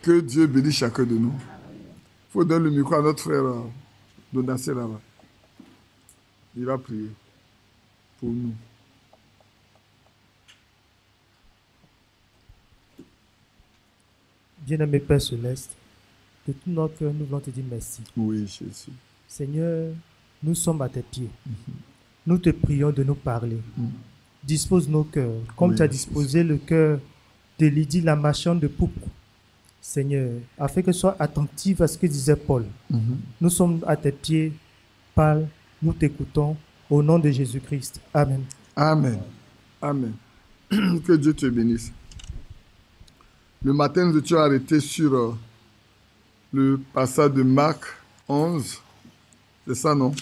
Que Dieu bénisse chacun de nous. Il faut donner le micro à notre frère Donacé là-bas. Il va prier pour nous. Bien-aimé Père Céleste, de tout notre cœur, nous voulons te dire merci. Oui, Jésus. Seigneur, nous sommes à tes pieds. Nous te prions de nous parler. Dispose nos cœurs, comme Oui, tu as disposé le cœur de Lydie, la marchande de pourpre. Seigneur, afin que soit attentive à ce que disait Paul. Nous sommes à tes pieds. Parle, nous t'écoutons. Au nom de Jésus-Christ. Amen. Amen. Amen. Que Dieu te bénisse. Le matin, nous étions arrêtés sur le passage de Marc 11. C'est ça, non?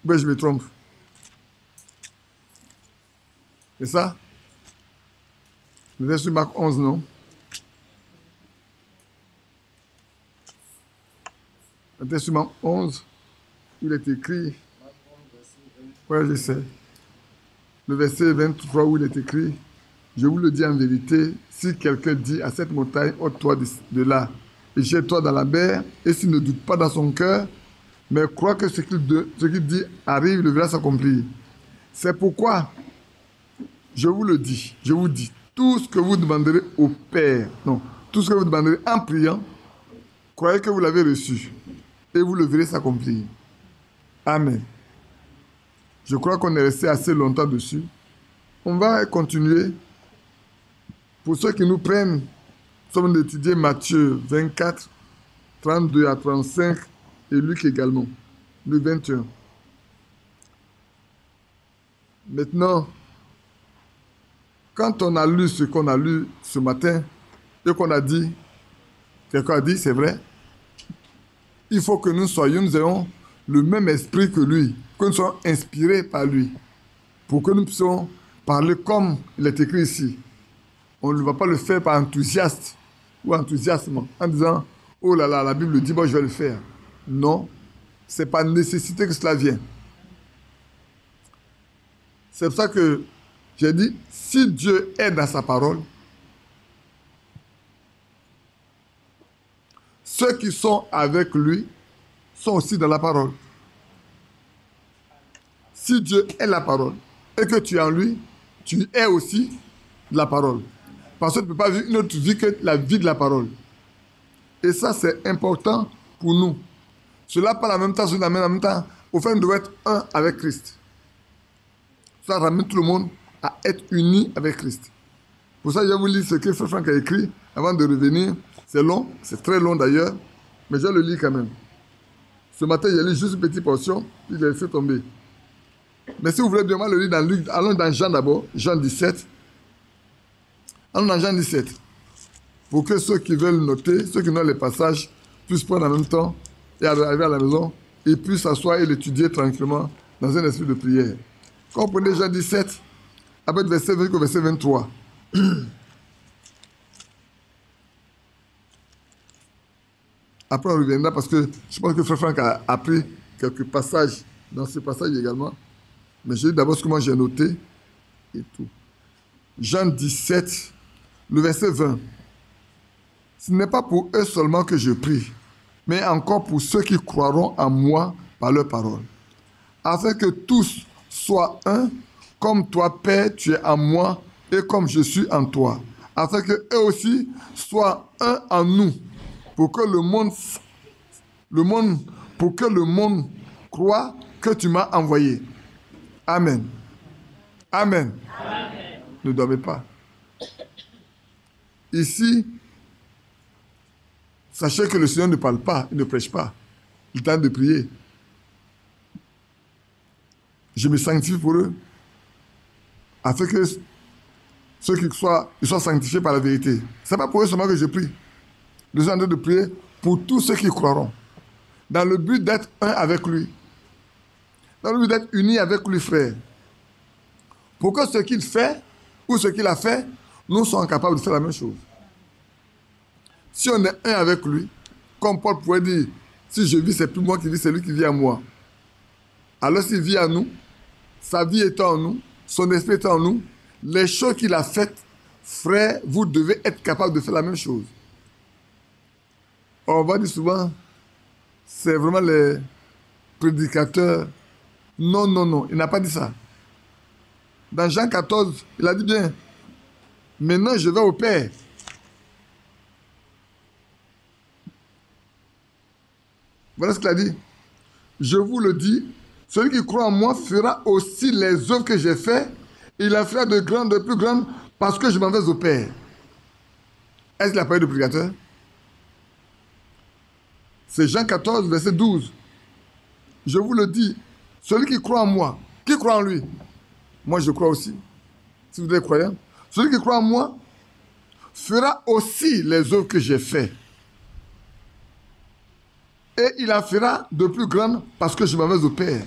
Oui, je me trompe. C'est ça? Nous étions sur Marc 11, non? Nous étions sur Marc 11. Il est écrit... Oui, je sais. Le verset 23 où il est écrit... Je vous le dis en vérité, si quelqu'un dit à cette montagne, ôte-toi de là et jette-toi dans la mer, et s'il ne doute pas dans son cœur, mais croit que ce qu'il dit arrive, le verra s'accomplir. C'est pourquoi, je vous le dis, je vous dis, tout ce que vous demanderez au Père, non, tout ce que vous demanderez en priant, croyez que vous l'avez reçu, et vous le verrez s'accomplir. Amen. Je crois qu'on est resté assez longtemps dessus. On va continuer. Pour ceux qui nous prennent, nous sommes d'étudier Matthieu 24, 32 à 35 et Luc également, Luc 21. Maintenant, quand on a lu ce qu'on a lu ce matin et qu'on a dit, quelqu'un a dit, c'est vrai, il faut que nous ayons le même esprit que lui, que nous soyons inspirés par lui, pour que nous puissions parler comme il est écrit ici. On ne va pas le faire par enthousiasme ou enthousiasme en disant « Oh là là, la Bible dit, bon, je vais le faire. » Non, c'est par nécessité que cela vient. C'est pour ça que j'ai dit, si Dieu est dans sa parole, ceux qui sont avec lui sont aussi dans la parole. Si Dieu est la parole et que tu es en lui, tu es aussi de la parole. Parce que tu ne peux pas vivre une autre vie que la vie de la parole. Et ça, c'est important pour nous. Cela parle en même temps, cela amène en même temps au fait de devoir être un avec Christ. Ça ramène tout le monde à être uni avec Christ. Pour ça, je vais vous lire ce que Frère Franck a écrit avant de revenir. C'est long, c'est très long d'ailleurs, mais je le lis quand même. Ce matin, j'ai lu juste une petite portion, puis j'ai laissé tomber. Mais si vous voulez bien, moi le lire dans Luc, allons dans Jean d'abord, Jean 17. Allons dans Jean 17. Pour que ceux qui veulent noter, ceux qui ont les passages, puissent prendre en même temps et arriver à la maison et puissent s'asseoir et l'étudier tranquillement dans un esprit de prière. Quand vous prenez Jean 17, après le verset 20 au verset 23. Après, on reviendra parce que je pense que Frère Franck a appris quelques passages dans ce passage également. Mais je dis d'abord ce que moi j'ai noté et tout. Jean 17, le verset 20. Ce n'est pas pour eux seulement que je prie, mais encore pour ceux qui croiront en moi par leur parole. Afin que tous soient un, comme toi, Père, tu es en moi et comme je suis en toi. Afin que eux aussi soient un en nous, pour que le monde croit que tu m'as envoyé. Amen. Amen. Amen. Ne dormez pas. Ici, sachez que le Seigneur ne parle pas, il ne prêche pas. Il tente de prier. Je me sanctifie pour eux, afin que ceux qui soient sanctifiés par la vérité. Ce n'est pas pour eux seulement que je prie. Je suis en train de prier pour tous ceux qui croiront, dans le but d'être un avec lui, dans le but d'être unis avec lui, frère. Pour que ce qu'il fait, ou ce qu'il a fait, nous soyons capables de faire la même chose. Si on est un avec lui, comme Paul pourrait dire, si je vis, c'est plus moi qui vis, c'est lui qui vit en moi. Alors s'il vit en nous, sa vie est en nous, son esprit est en nous, les choses qu'il a faites, frère, vous devez être capable de faire la même chose. On va dire souvent, c'est vraiment les prédicateurs. Non, non, non, il n'a pas dit ça. Dans Jean 14, il a dit bien, maintenant je vais au Père. Voilà ce qu'il a dit. Je vous le dis, celui qui croit en moi fera aussi les œuvres que j'ai faites, et il en fera de grandes, de plus grandes, parce que je m'en vais au Père. Est-ce qu'il a parlé de prédicateur? C'est Jean 14, verset 12. Je vous le dis, celui qui croit en moi, qui croit en lui? Moi, je crois aussi. Si vous êtes croyant, celui qui croit en moi fera aussi les œuvres que j'ai faites. Et il en fera de plus grandes parce que je m'en vais au Père.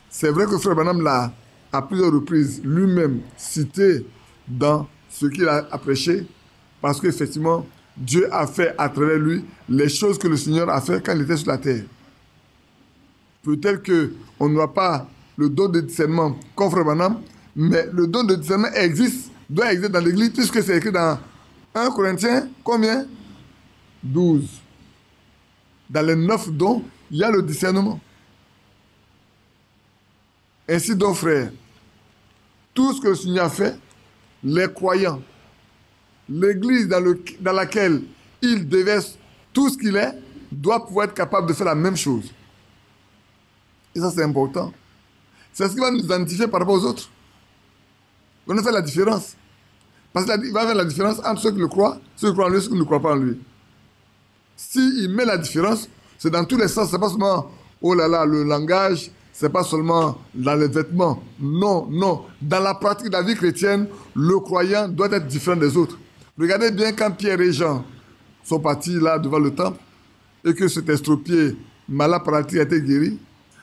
C'est vrai que Frère Branham l'a à plusieurs reprises lui-même cité dans ce qu'il a prêché, parce qu'effectivement, Dieu a fait à travers lui les choses que le Seigneur a fait quand il était sur la terre. Peut-être qu'on n'aura pas le don de discernement comme Frère Branham, mais le don de discernement existe, doit exister dans l'Église, puisque c'est écrit dans 1 Corinthiens, combien? 12. Dans les 9 dons, il y a le discernement. Ainsi donc, frère, tout ce que le Seigneur a fait, les croyants, l'Église dans laquelle il déverse tout ce qu'il est, doit pouvoir être capable de faire la même chose. Et ça, c'est important. C'est ce qui va nous identifier par rapport aux autres. On va faire la différence. Parce qu'il va faire la différence entre ceux qui le croient, ceux qui croient en lui, ceux qui ne croient pas en lui. S'il met la différence, c'est dans tous les sens. C'est pas seulement, oh là là, le langage, c'est pas seulement dans les vêtements. Non, non. Dans la pratique de la vie chrétienne, le croyant doit être différent des autres. Regardez bien quand Pierre et Jean sont partis là devant le temple et que cet estropié malade paralytique a été guéri.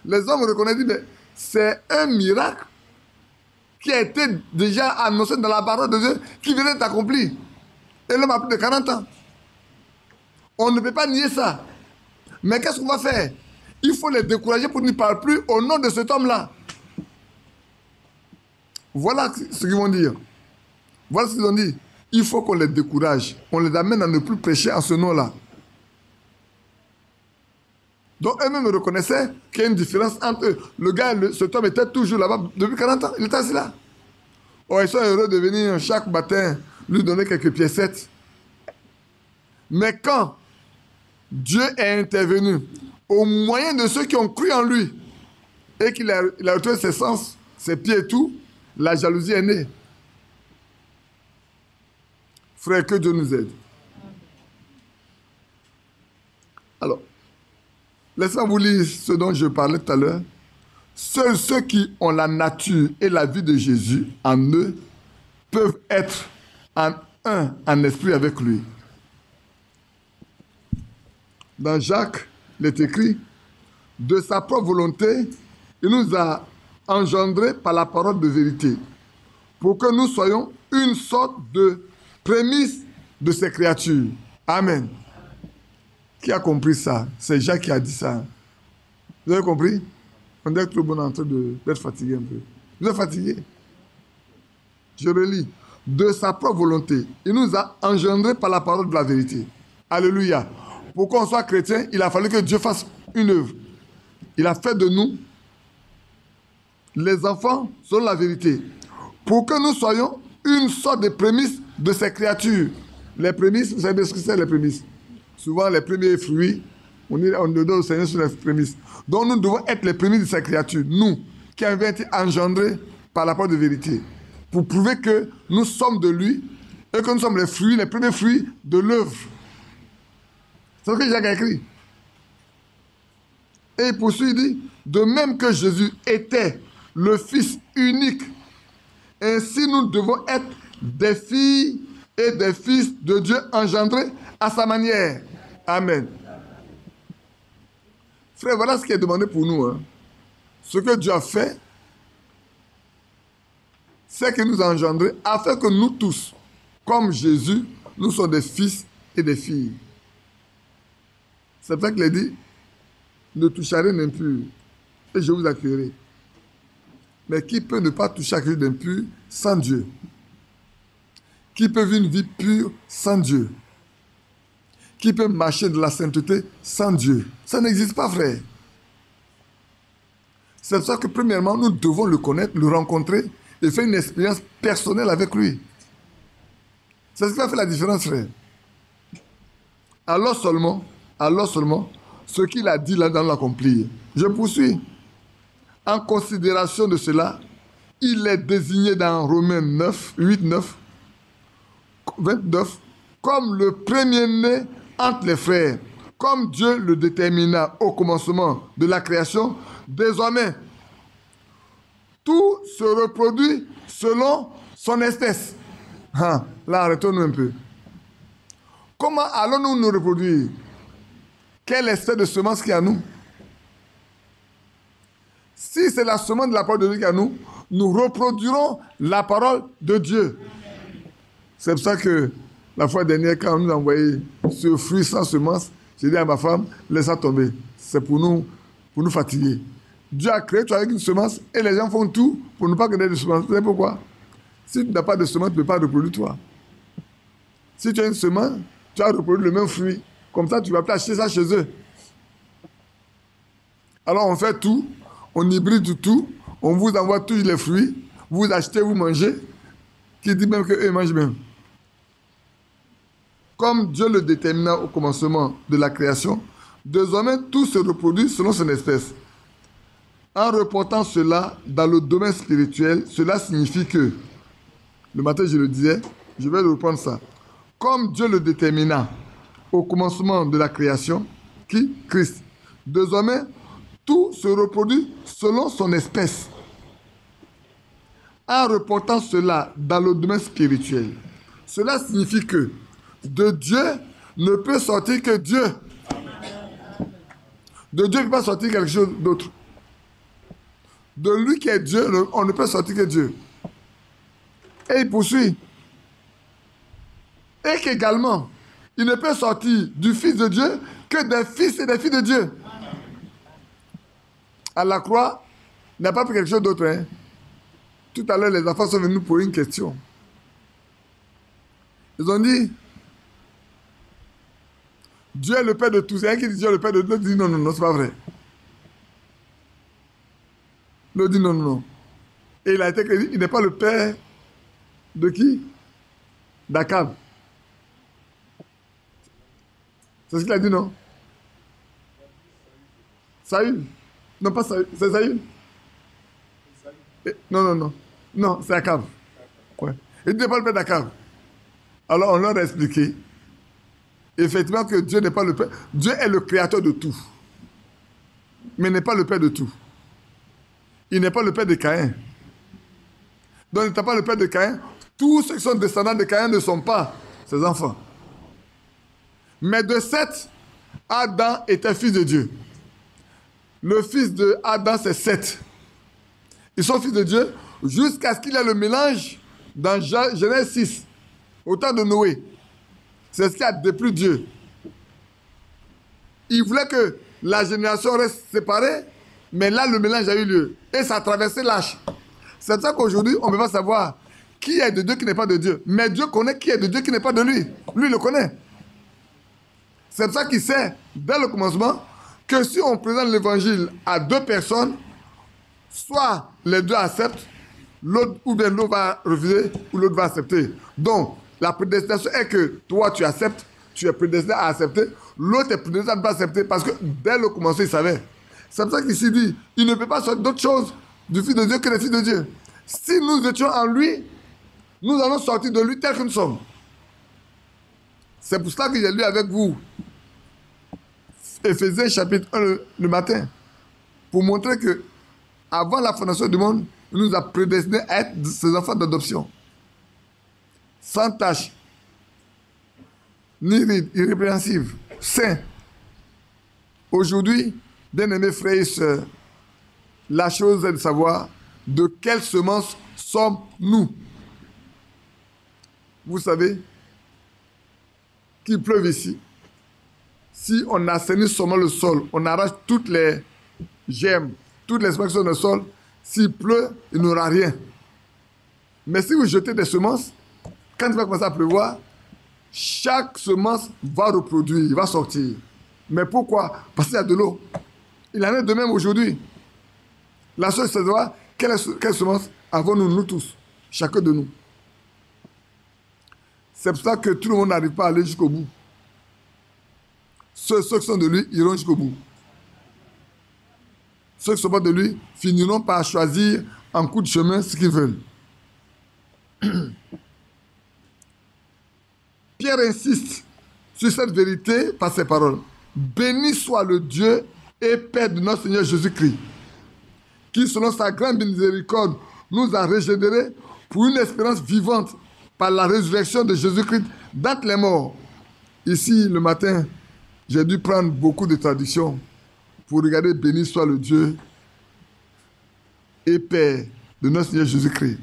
Les hommes reconnaissent, mais c'est un miracle qui a été déjà annoncé dans la parole de Dieu qui venait d'être accompli. Et l'homme a plus de 40 ans. On ne peut pas nier ça. Mais qu'est-ce qu'on va faire? Il faut les décourager pour qu'ils ne parlent plus au nom de cet homme-là. Voilà ce qu'ils vont dire. Voilà ce qu'ils ont dit. Il faut qu'on les décourage. On les amène à ne plus prêcher en ce nom-là. Donc eux-mêmes reconnaissaient qu'il y a une différence entre eux. Le gars, cet homme était toujours là-bas depuis 40 ans. Il était assis là. Oh, ils sont heureux de venir chaque matin lui donner quelques piécettes. Mais quand Dieu est intervenu au moyen de ceux qui ont cru en lui et qu'il a retrouvé ses sens, ses pieds et tout, la jalousie est née. Frère, que Dieu nous aide. Alors, laissez-moi vous lire ce dont je parlais tout à l'heure. Seuls ceux qui ont la nature et la vie de Jésus en eux peuvent être en esprit avec lui. Dans Jacques, il est écrit, de sa propre volonté, il nous a engendrés par la parole de vérité, pour que nous soyons une sorte de prémisse de ces créatures. Amen. Qui a compris ça? C'est Jacques qui a dit ça. Vous avez compris? On dirait que tout le monde est en train d'être fatigué un peu. Vous êtes fatigué? Je relis. De sa propre volonté, il nous a engendrés par la parole de la vérité. Alléluia. Pour qu'on soit chrétien, il a fallu que Dieu fasse une œuvre. Il a fait de nous les enfants selon la vérité. Pour que nous soyons une sorte de prémisse de ces créatures. Les prémices, vous savez ce que c'est les prémices? Souvent, les premiers fruits, on le donne au Seigneur sur les prémices. Donc, nous devons être les prémices de ces créatures. Nous, qui avons été engendrés par la parole de vérité. Pour prouver que nous sommes de lui et que nous sommes les fruits, les premiers fruits de l'œuvre. C'est ce que Jacques a écrit. Et il poursuit, il dit, de même que Jésus était le Fils unique, ainsi nous devons être des filles et des fils de Dieu engendrés à sa manière. Amen. Frère, voilà ce qui est demandé pour nous. Hein. Ce que Dieu a fait, c'est qu'il nous a engendrés afin que nous tous, comme Jésus, nous sommes des fils et des filles. C'est pour ça qu'il a dit, ne touchez rien d'impur et je vous accueillerai. Mais qui peut ne pas toucher à quelque chose d'impur sans Dieu? Qui peut vivre une vie pure sans Dieu? qui peut marcher de la sainteté sans Dieu? Ça n'existe pas, frère. C'est pour ça que premièrement, nous devons le connaître, le rencontrer et faire une expérience personnelle avec lui. C'est ce qui va faire la différence, frère. Alors seulement, ce qu'il a dit là dans l'accomplir. Je poursuis. En considération de cela, il est désigné dans Romains 9, 8, 9, 29, comme le premier-né entre les frères. Comme Dieu le détermina au commencement de la création, désormais, tout se reproduit selon son espèce. Là, arrêtons-nous un peu. Comment allons-nous nous reproduire? Quelle espèce de semence qu'il y a à nous? Si c'est la semence de la parole de Dieu qu'il y a à nous, nous reproduirons la parole de Dieu. C'est pour ça que la fois dernière, quand on nous a envoyé ce fruit sans semence, j'ai dit à ma femme, laisse ça tomber. C'est pour nous fatiguer. Dieu a créé toi avec une semence et les gens font tout pour ne pas donner de semence. Vous savez pourquoi? Si tu n'as pas de semence, tu ne peux pas reproduire toi. Si tu as une semence, tu vas reproduire le même fruit. Comme ça, tu vas pas acheter ça chez eux. Alors on fait tout, on hybride tout, on vous envoie tous les fruits, vous achetez, vous mangez, qui dit même qu'eux mangent même. Comme Dieu le détermina au commencement de la création, désormais tout se reproduit selon son espèce. En reportant cela dans le domaine spirituel, cela signifie que, le matin je le disais, je vais reprendre ça. Comme Dieu le détermina au commencement de la création, qui? Christ. Désormais, tout se reproduit selon son espèce. En reportant cela dans le domaine spirituel, cela signifie que de Dieu ne peut sortir que Dieu. De Dieu ne peut pas sortir quelque chose d'autre. De lui qui est Dieu, on ne peut sortir que Dieu. Et il poursuit. Et qu'également, il ne peut sortir du Fils de Dieu que des fils et des filles de Dieu. À la croix, il n'a pas pris quelque chose d'autre. Hein? Tout à l'heure, les enfants sont venus nous poser une question. Ils ont dit, Dieu est le Père de tous. Il y a un qui dit Dieu est le Père de tous. L'autre dit non, non, non, c'est pas vrai. L'autre dit non, non, non. Et il a été créé, il n'est pas le Père de qui? d'Akab. C'est ce qu'il a dit, non? Saül. Non, pas Saül. C'est Saül? Non, non, non. Non, c'est Akab. Ouais. Il n'est pas le père d'Akab. Alors on leur a expliqué, effectivement, que Dieu n'est pas le père. Dieu est le créateur de tout. Mais n'est pas le père de tout. Il n'est pas le père de Caïn. Donc il n'était pas le père de Caïn. Tous ceux qui sont descendants de Caïn ne sont pas ses enfants. Mais de Seth, Adam était fils de Dieu. Le fils de Adam, c'est Seth. Ils sont fils de Dieu jusqu'à ce qu'il y ait le mélange dans Genèse 6, au temps de Noé. C'est ce qui a déplu Dieu. Il voulait que la génération reste séparée, mais là, le mélange a eu lieu. Et ça a traversé l'âge. C'est pour ça qu'aujourd'hui, on ne peut pas savoir qui est de Dieu, qui n'est pas de Dieu. Mais Dieu connaît qui est de Dieu, qui n'est pas de lui. Lui, il le connaît. C'est pour ça qu'il sait, dès le commencement, que si on présente l'évangile à deux personnes, soit les deux acceptent, l'autre, ou bien l'autre va refuser, ou l'autre va accepter. Donc, la prédestination est que toi, tu acceptes, tu es prédestiné à accepter, l'autre est prédestiné à ne pas accepter, parce que dès le commencement, il savait. C'est pour ça qu'ici dit, il ne peut pas sortir d'autre chose du Fils de Dieu que le Fils de Dieu. Si nous étions en lui, nous allons sortir de lui tel que nous sommes. C'est pour cela que j'ai lu avec vous Éphésiens chapitre 1 le matin, pour montrer que avant la fondation du monde, il nous a prédestinés à être ses enfants d'adoption. Sans tache, ni ride, irrépréhensible, saint. Aujourd'hui, bien-aimés frères et sœurs, la chose est de savoir de quelle semence sommes-nous. Vous savez qu'il pleuve ici. Si on assainit seulement le sol, on arrache toutes les gemmes, toutes les semences sur le sol, s'il pleut, il n'y aura rien. Mais si vous jetez des semences, quand il va commencer à pleuvoir, chaque semence va reproduire, va sortir. Mais pourquoi? Parce qu'il y a de l'eau. Il en est de même aujourd'hui. La seule, c'est de voir quelle semence avons-nous, nous tous, chacun de nous. C'est pour ça que tout le monde n'arrive pas à aller jusqu'au bout. Ceux qui sont de lui iront jusqu'au bout. Ceux qui ne sont pas de lui finiront par choisir en coup de chemin ce qu'ils veulent. Pierre insiste sur cette vérité par ses paroles. Béni soit le Dieu et Père de notre Seigneur Jésus-Christ, qui selon sa grande miséricorde nous a régénérés pour une espérance vivante par la résurrection de Jésus-Christ d'entre les morts. Ici, le matin, j'ai dû prendre beaucoup de traductions pour regarder béni soit le Dieu et Père de notre Seigneur Jésus-Christ.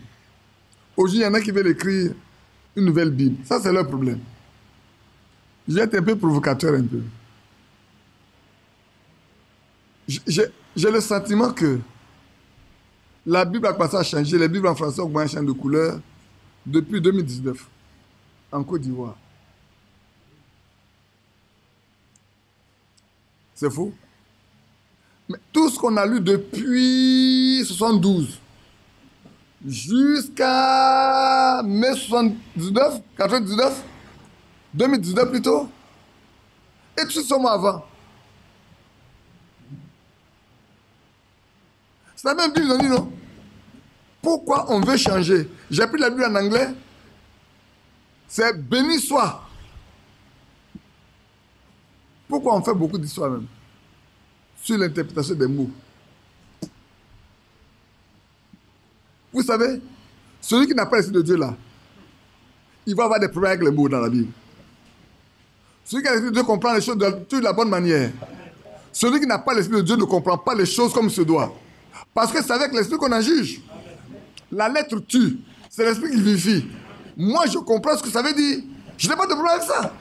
Aujourd'hui, il y en a qui veulent écrire une nouvelle Bible. Ça, c'est leur problème. Je vais être un peu provocateur un peu. J'ai le sentiment que la Bible a commencé à changer. Les Bibles en français ont commencé à changer de couleur depuis 2019 en Côte d'Ivoire. C'est faux. Mais tout ce qu'on a lu depuis 72 jusqu'à mai 79, 99, 2019 plutôt, et tout ce mois avant. C'est la même Bible, ils ont dit non. Pourquoi on veut changer? J'ai pris la Bible en anglais. C'est béni soit. Pourquoi on fait beaucoup d'histoires même sur l'interprétation des mots? Vous savez, celui qui n'a pas l'esprit de Dieu là, il va avoir des problèmes avec les mots dans la Bible. Celui qui a l'esprit de Dieu comprend les choses de la bonne manière. Celui qui n'a pas l'esprit de Dieu ne comprend pas les choses comme il se doit. Parce que c'est avec l'esprit qu'on en juge. La lettre tue. C'est l'esprit qui vivifie. Moi, je comprends ce que ça veut dire. Je n'ai pas de problème avec ça.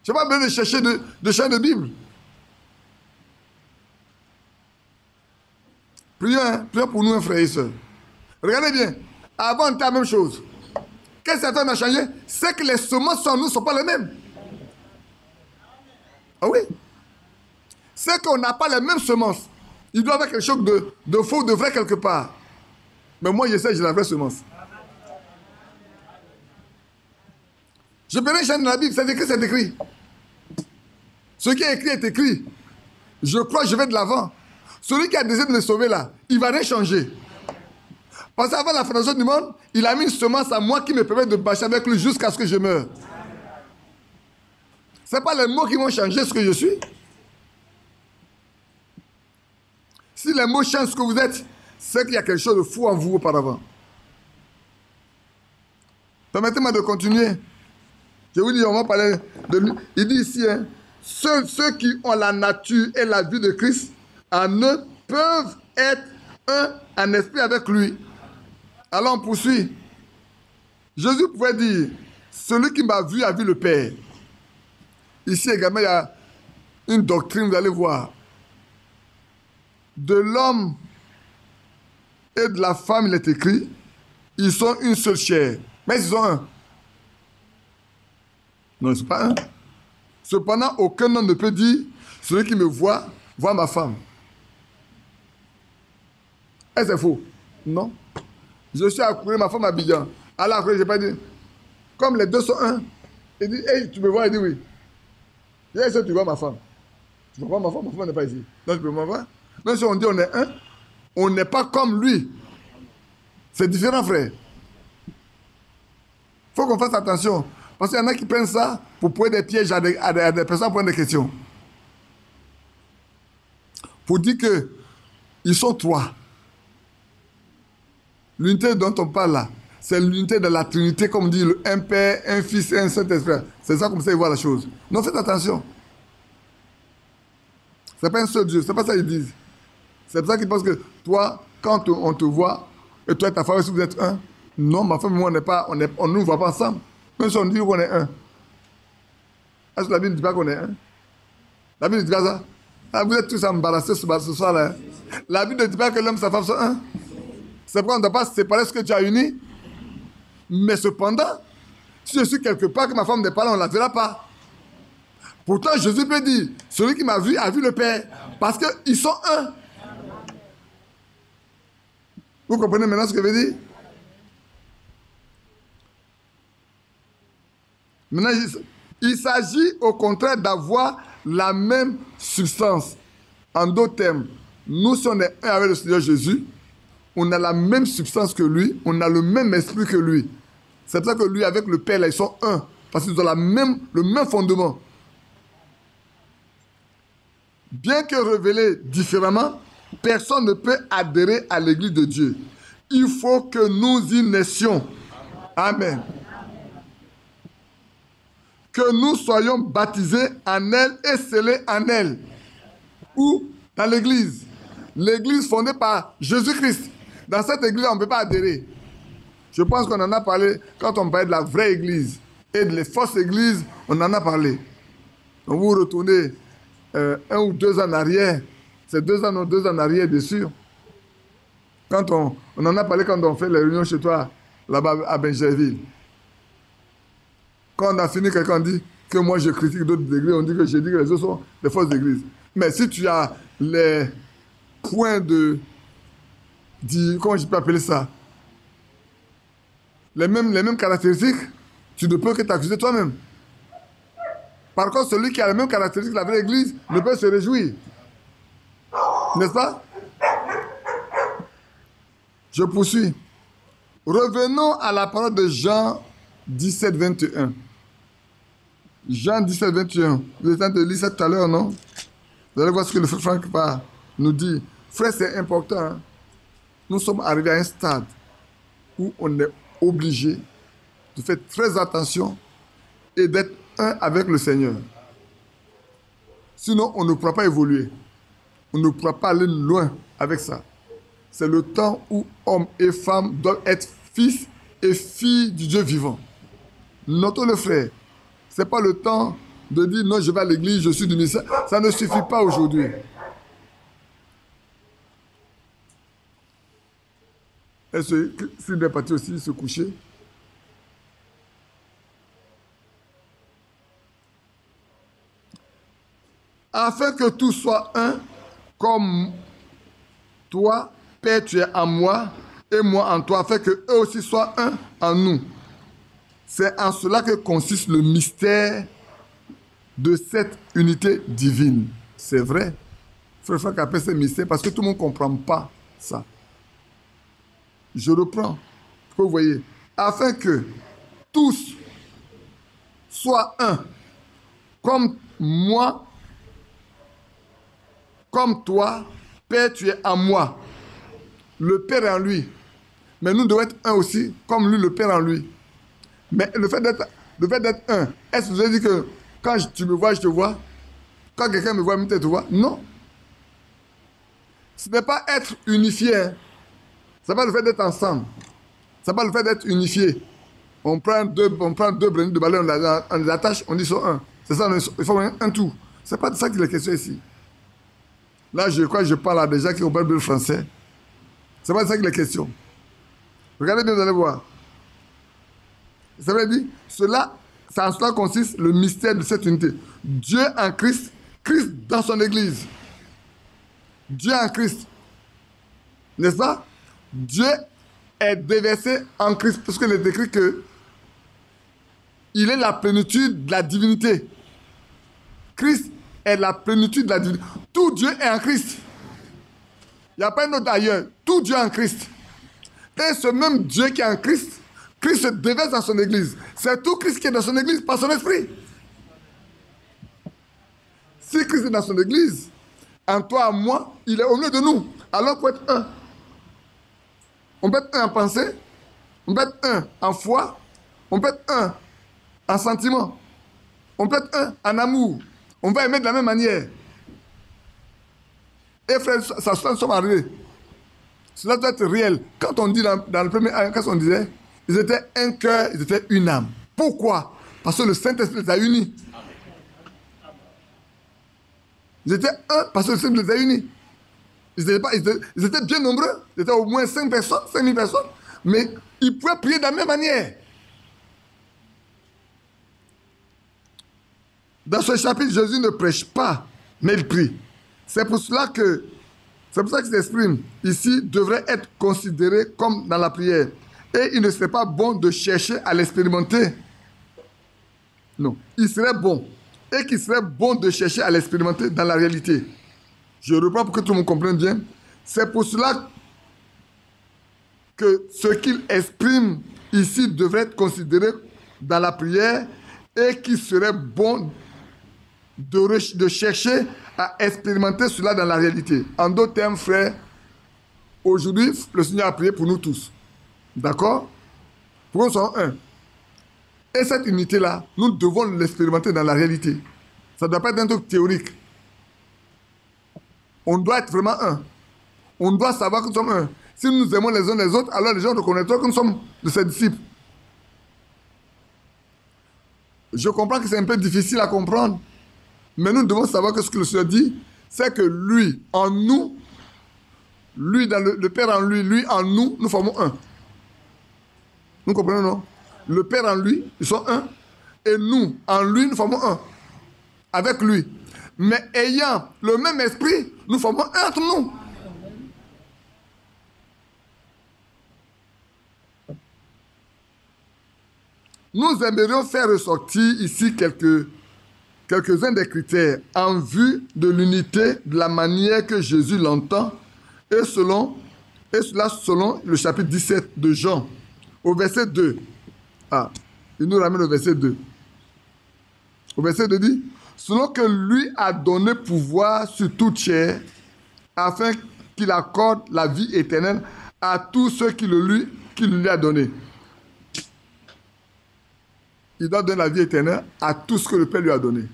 Je n'ai pas besoin de chercher de Bible. Prions pour nous, frères et sœurs. Regardez bien. Avant, on était la même chose. Qu'est-ce que ça a changé? C'est que les semences en nous ne sont pas les mêmes. Ah oui? C'est qu'on n'a pas les mêmes semences. Il doit y avoir quelque chose de faux, de vrai quelque part. Mais moi, je sais, j'ai la vraie semence. Je peux rien changer dans la Bible, c'est écrit, c'est écrit. Ce qui est écrit est écrit. Je crois, je vais de l'avant. Celui qui a décidé de me sauver là, il ne va rien changer. Parce qu'avant la fondation du monde, il a mis une semence à moi qui me permet de marcher avec lui jusqu'à ce que je meure. Ce n'est pas les mots qui vont changer ce que je suis. Si les mots changent ce que vous êtes, c'est qu'il y a quelque chose de fou en vous auparavant. Permettez-moi de continuer. Je vous dis, on va parler de lui. Il dit ici, hein, ceux qui ont la nature et la vie de Christ, en eux, peuvent être un en esprit avec lui. Alors on poursuit. Jésus pouvait dire, celui qui m'a vu a vu le Père. Ici également, il y a une doctrine, vous allez voir. De l'homme et de la femme, il est écrit, ils sont une seule chair. Mais ils sont un. Non, ils ne sont pas un. Cependant, aucun homme ne peut dire, celui qui me voit ma femme. Est-ce que c'est faux? Non. Je suis à courir, ma femme à Abidjan. Alors, je n'ai pas dit, comme les deux sont un, il dit, hey, tu me vois? Il dit oui. Il dit, est-ce que tu vois ma femme? Tu vois ma femme n'est pas ici. Donc, tu peux me voir? Même si on dit on est un, on n'est pas comme lui. C'est différent, frère. Il faut qu'on fasse attention. Parce qu'il y en a qui prennent ça pour poser des pièges à des personnes pour poser des questions. Pour dire qu'ils sont trois. L'unité dont on parle là, c'est l'unité de la Trinité, comme dit un Père, un Fils et un Saint-Esprit. C'est ça comme ça ils voient la chose. Non, faites attention. Ce n'est pas un seul Dieu, c'est pas ça qu'ils disent. C'est pour ça qu'ils pensent que toi, quand on te voit, et toi et ta femme, si vous êtes un, non, ma femme et moi, on ne nous voit pas ensemble. Même si on dit qu'on est un. Est-ce que la Bible ne dit pas qu'on est un? La Bible ne dit pas ça? Ah, vous êtes tous embarrassés ce soir-là. La Bible ne dit pas que l'homme et sa femme sont un. C'est pourquoi on ne doit pas séparer ce que tu as uni. Mais cependant, Si je suis quelque part, que ma femme n'est pas là, on ne la verra pas. Pourtant, Jésus peut dire, celui qui m'a vu a vu le Père. Parce qu'ils sont un. Vous comprenez maintenant ce que je veux dire? Maintenant, il s'agit au contraire d'avoir la même substance. En d'autres termes, nous, si on est un avec le Seigneur Jésus, on a la même substance que lui, on a le même esprit que lui. C'est pour ça que lui, avec le Père, là, ils sont un. Parce qu'ils ont le même fondement. Bien que révélés différemment, personne ne peut adhérer à l'Église de Dieu. Il faut que nous y naissions. Amen. Que nous soyons baptisés en elle et scellés en elle. Ou dans l'Église. L'Église fondée par Jésus-Christ. Dans cette Église, on ne peut pas adhérer. Je pense qu'on en a parlé quand on parlait de la vraie Église. Et de les fausses Églises, on en a parlé. Donc vous retournez 1 ou 2 ans en arrière. C'est 2 ans en arrière, bien sûr. Quand on en a parlé quand on fait les réunions chez toi, là-bas à Benjerville. Quand on a fini, quelqu'un dit que moi je critique d'autres églises, on dit que j'ai dit que les autres sont des fausses églises. Mais si tu as les points comment je peux appeler ça? Les mêmes caractéristiques, tu ne peux que t'accuser toi-même. Par contre, celui qui a les mêmes caractéristiques que la vraie église ne peut se réjouir. N'est-ce pas? Je poursuis. Revenons à la parole de Jean 17, 21. Jean 17, 21. Vous êtes en train de lire ça tout à l'heure, non? Vous allez voir ce que le frère Franck va nous dire. Frère, c'est important. Hein? Nous sommes arrivés à un stade où on est obligé de faire très attention et d'être un avec le Seigneur. Sinon, on ne pourra pas évoluer. On ne pourra pas aller loin avec ça. C'est le temps où hommes et femmes doivent être fils et filles du Dieu vivant. Notons le frère. Ce n'est pas le temps de dire non, je vais à l'église, je suis du ministère. Ça ne suffit pas aujourd'hui. Est-ce que s'il est parti aussi se coucher? Afin que tout soit un, comme toi, Père, tu es en moi, et moi en toi, afin qu'eux aussi soient un en nous. C'est en cela que consiste le mystère de cette unité divine. C'est vrai. Frère Franck appelle ce mystère parce que tout le monde ne comprend pas ça. Je reprends. Vous voyez. Afin que tous soient un, comme moi, comme toi, Père, tu es en moi. Le Père est en lui. Mais nous devons être un aussi, comme lui, le Père en lui. Mais le fait d'être un, est-ce que vous avez dit que quand tu me vois, je te vois? Quand quelqu'un me voit, je te vois? Non. Ce n'est pas être unifié. Hein. Ce n'est pas le fait d'être ensemble. Ce n'est pas le fait d'être unifié. On prend deux brindilles de balai, on les attache, on dit sont un. C'est ça, il faut un tout. Ce n'est pas de ça qu'il est question ici. Là, je crois que je parle à des gens qui ont parlé le français. Ce n'est pas de ça qu'il est question. Regardez bien, vous allez voir. Ça veut dire, c'est en cela consiste le mystère de cette unité. Dieu en Christ, Christ dans son Église. Dieu en Christ. N'est-ce pas? Dieu est déversé en Christ, parce qu'il est écrit que il est la plénitude de la divinité. Christ est la plénitude de la divinité. Tout Dieu est en Christ. Il n'y a pas un autre ailleurs. Tout Dieu est en Christ. Et ce même Dieu qui est en Christ, Christ se déverse dans son Église. C'est tout Christ qui est dans son Église par son esprit. Si Christ est dans son Église, en toi, en moi, il est au milieu de nous. Alors qu'on peut être un. On peut être un en pensée, on peut être un en foi, on peut être un en sentiment, on peut être un en amour. On va aimer de la même manière. Et frère, ça nous sommes arrivés. Cela doit être réel. Quand on dit dans le premier, quand on disait, ils étaient un cœur, ils étaient une âme. Pourquoi? Parce que le Saint-Esprit les a unis. Ils étaient un parce que le Saint-Esprit les a unis. Ils étaient bien nombreux. Ils étaient au moins 5 personnes, 5 000 personnes. Mais ils pouvaient prier de la même manière. Dans ce chapitre, Jésus ne prêche pas, mais il prie. C'est pour ça qu'il s'exprime ici, devrait être considéré comme dans la prière. Et il ne serait pas bon de chercher à l'expérimenter. Non, il serait bon. Et qu'il serait bon de chercher à l'expérimenter dans la réalité. Je reprends pour que tout le monde comprenne bien. C'est pour cela que ce qu'il exprime ici devrait être considéré dans la prière et qu'il serait bon de chercher à expérimenter cela dans la réalité. En d'autres termes, frères, aujourd'hui, le Seigneur a prié pour nous tous. D'accord? Pour qu'on soit un. Et cette unité-là, nous devons l'expérimenter dans la réalité. Ça ne doit pas être un truc théorique. On doit être vraiment un. On doit savoir que nous sommes un. Si nous nous aimons les uns les autres, alors les gens reconnaîtront que nous sommes de ses disciples. Je comprends que c'est un peu difficile à comprendre. Mais nous devons savoir que ce que le Seigneur dit, c'est que lui, en nous, lui, dans le Père en lui, lui en nous, nous formons un. Nous comprenons, non? Le Père en lui, ils sont un. Et nous, en lui, nous formons un. Avec lui. Mais ayant le même esprit, nous formons un entre nous. Nous aimerions faire ressortir ici quelques-uns des critères en vue de l'unité de la manière que Jésus l'entend et cela selon le chapitre 17 de Jean, au verset 2. Ah, il nous ramène au verset 2. Au verset 2 dit, selon que lui a donné pouvoir sur toute chair, afin qu'il accorde la vie éternelle à tous ceux qui lui a donné. Il doit donner la vie éternelle à tout ce que le Père lui a donné.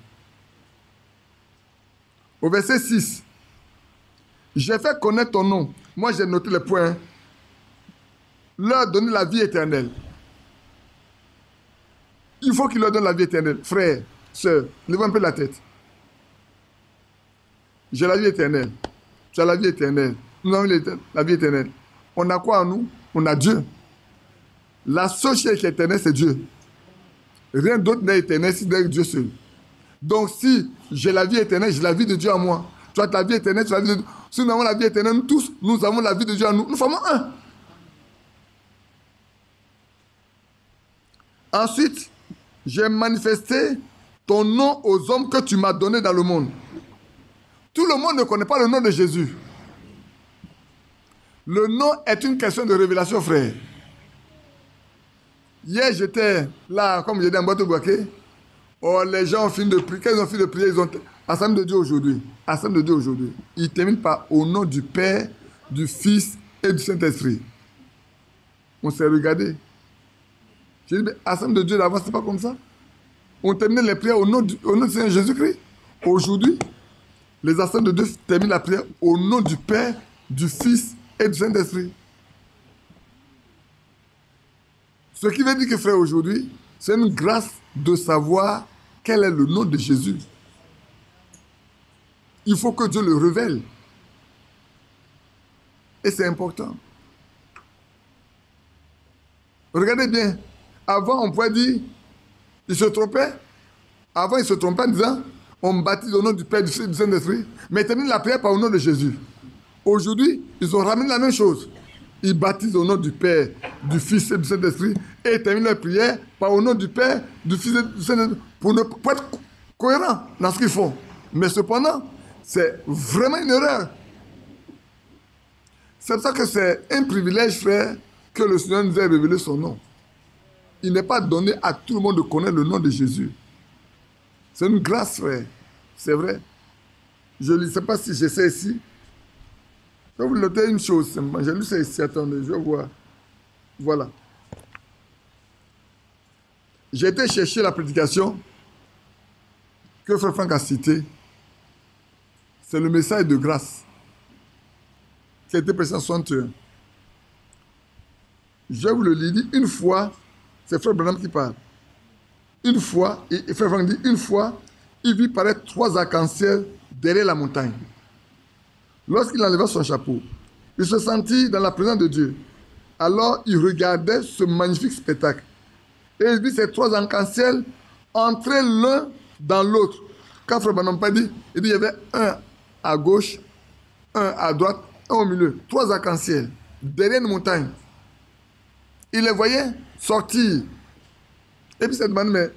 Au verset 6, j'ai fait connaître ton nom. Moi, j'ai noté les points. Leur donner la vie éternelle. Il faut qu'il leur donne la vie éternelle. Frère, sœur, levez un peu la tête. J'ai la vie éternelle. Tu as la vie éternelle. Nous avons la vie éternelle. On a quoi en nous? On a Dieu. La seule chose qui est éternelle, c'est Dieu. Rien d'autre n'est éternel si c'est Dieu seul. Donc si j'ai la vie éternelle, j'ai la vie de Dieu en moi. Tu as ta vie éternelle, tu as la vie de Dieu. Si nous avons la vie éternelle, nous tous, nous avons la vie de Dieu en nous. Nous formons un. Ensuite, j'ai manifesté ton nom aux hommes que tu m'as donnés dans le monde. Tout le monde ne connaît pas le nom de Jésus. Le nom est une question de révélation, frère. Hier, j'étais là, comme j'ai dit en boîte au Boaké. Oh, les gens ont fini de prier. Quand ils ont fini de prier, ils ont Assemblée de Dieu aujourd'hui. Assemblée de Dieu aujourd'hui. Ils terminent par au nom du Père, du Fils et du Saint-Esprit. On s'est regardé. J'ai dit, mais Assemblée de Dieu d'avant, c'est pas comme ça. On terminait les prières au nom du Seigneur Jésus-Christ. Aujourd'hui, les Assemblées de Dieu terminent la prière au nom du Père, du Fils et du Saint-Esprit. Ce qui veut dire que, frère, aujourd'hui, c'est une grâce de savoir quel est le nom de Jésus. Il faut que Dieu le révèle. Et c'est important. Regardez bien. Avant, on pouvait dire, il se trompait. Avant, il se trompait en disant, on baptise au nom du Père, du Fils et du Saint-Esprit. Mais il termine la prière par au nom de Jésus. Aujourd'hui, ils ont ramené la même chose. Ils baptisent au nom du Père, du Fils et du Saint-Esprit et ils terminent leur prière par au nom du Père, du Fils et du Saint-Esprit pour être cohérents dans ce qu'ils font. Mais cependant, c'est vraiment une erreur. C'est pour ça que c'est un privilège, frère, que le Seigneur nous ait révélé son nom. Il n'est pas donné à tout le monde de connaître le nom de Jésus. C'est une grâce, frère. C'est vrai. Je ne sais pas si j'essaie ici. Je vais vous noter une chose. J'ai lu ça ici. Attendez, je vais voir. Voilà. J'ai été chercher la prédication que Frère Franck a citée. C'est le message de grâce qui a été prêché en 61. Je vais vous le lire. Une fois, c'est Frère Branham qui parle. Une fois, et Frère Franck dit, une fois, il vit paraître 3 arcs-en-ciel derrière la montagne. Lorsqu'il enleva son chapeau, il se sentit dans la présence de Dieu. Alors, il regardait ce magnifique spectacle. Et il vit ces 3 arcs-en-ciel entrer l'un dans l'autre, Quand Frère Branham pas dit, il dit il y avait un à gauche, un à droite, un au milieu. 3 arcs-en-ciel, derrière une montagne. Il les voyait sortir. Et puis il s'est demandé, mais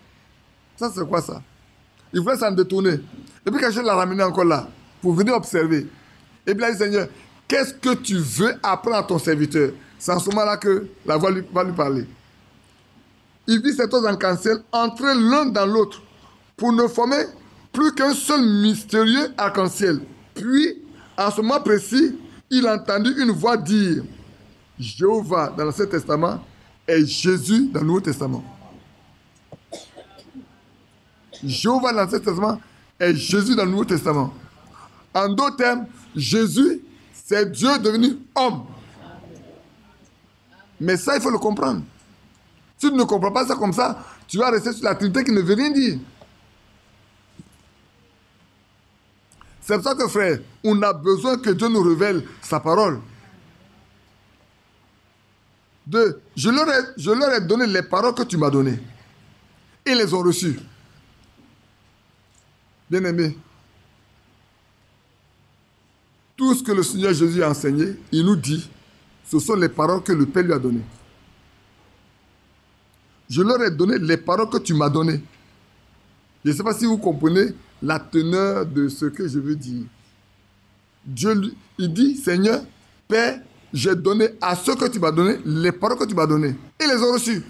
ça c'est quoi ça? Il voulait s'en détourner. Et puis quelqu'un l'a ramené encore là, pour venir observer. Et puis il a dit, Seigneur, qu'est-ce que tu veux apprendre à ton serviteur? C'est en ce moment-là que la voix va lui parler. Il vit ces 3 arcs-en-ciel entrer l'un dans l'autre pour ne former plus qu'un seul mystérieux arc-en-ciel. Puis, à ce moment précis, il entendit une voix dire Jéhovah dans l'Ancien Testament et Jésus dans le Nouveau Testament. Jéhovah dans l'Ancien Testament et Jésus dans le Nouveau Testament. En d'autres termes, Jésus, c'est Dieu devenu homme. Mais ça, il faut le comprendre. Si tu ne comprends pas ça comme ça, tu vas rester sur la Trinité qui ne veut rien dire. C'est pour ça que, frère, on a besoin que Dieu nous révèle sa parole. 2. Je leur ai donné les paroles que tu m'as données. Ils les ont reçues. Bien-aimés, tout ce que le Seigneur Jésus a enseigné, il nous dit, ce sont les paroles que le Père lui a données. Je leur ai donné les paroles que tu m'as données. Je ne sais pas si vous comprenez la teneur de ce que je veux dire. Dieu, il dit, Seigneur, Père, j'ai donné à ceux que tu m'as donné les paroles que tu m'as données. Ils les ont reçues.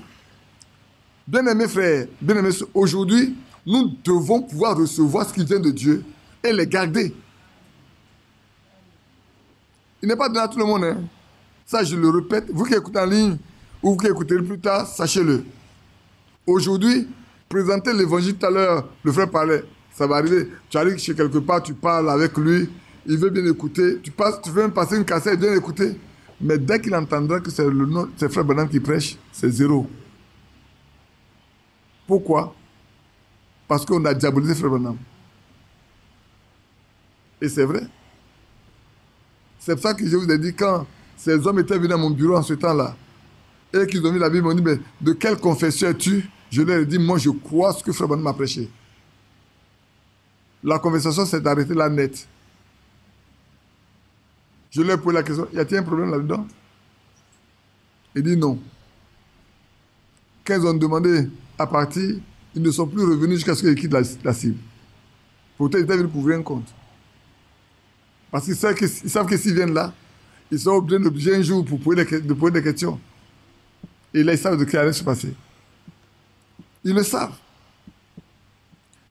Bien-aimés frères, bien-aimés sœurs, aujourd'hui, nous devons pouvoir recevoir ce qui vient de Dieu et les garder. Il n'est pas donné à tout le monde. Hein. Ça, je le répète. Vous qui écoutez en ligne ou vous qui écoutez plus tard, sachez-le. Aujourd'hui, présenter l'évangile tout à l'heure, le frère parlait, ça va arriver. Tu arrives chez quelque part, tu parles avec lui, il veut bien écouter. Tu veux même passer une cassette, il veut bien écouter. Mais dès qu'il entendra que c'est le nom, c'est frère Branham qui prêche, c'est 0. Pourquoi? Parce qu'on a diabolisé frère Branham. Et c'est vrai. C'est pour ça que je vous ai dit, quand ces hommes étaient venus à mon bureau en ce temps-là, et qu'ils ont vu la Bible, ils m'ont dit, mais de quelle confession es-tu? Je leur ai dit, moi je crois ce que frère Branham m'a prêché. La conversation s'est arrêtée là net. Je leur ai posé la question, y a-t-il un problème là-dedans? Il dit non. Quand ils ont demandé à partir, ils ne sont plus revenus jusqu'à ce qu'ils quittent la cible. Pourtant, ils étaient venus pour ouvrir un compte. Parce qu'ils savent que s'ils viennent là, ils sont obligés un jour pour poser des questions. Et là, ils savent de quoi allait se passer. Ils le savent.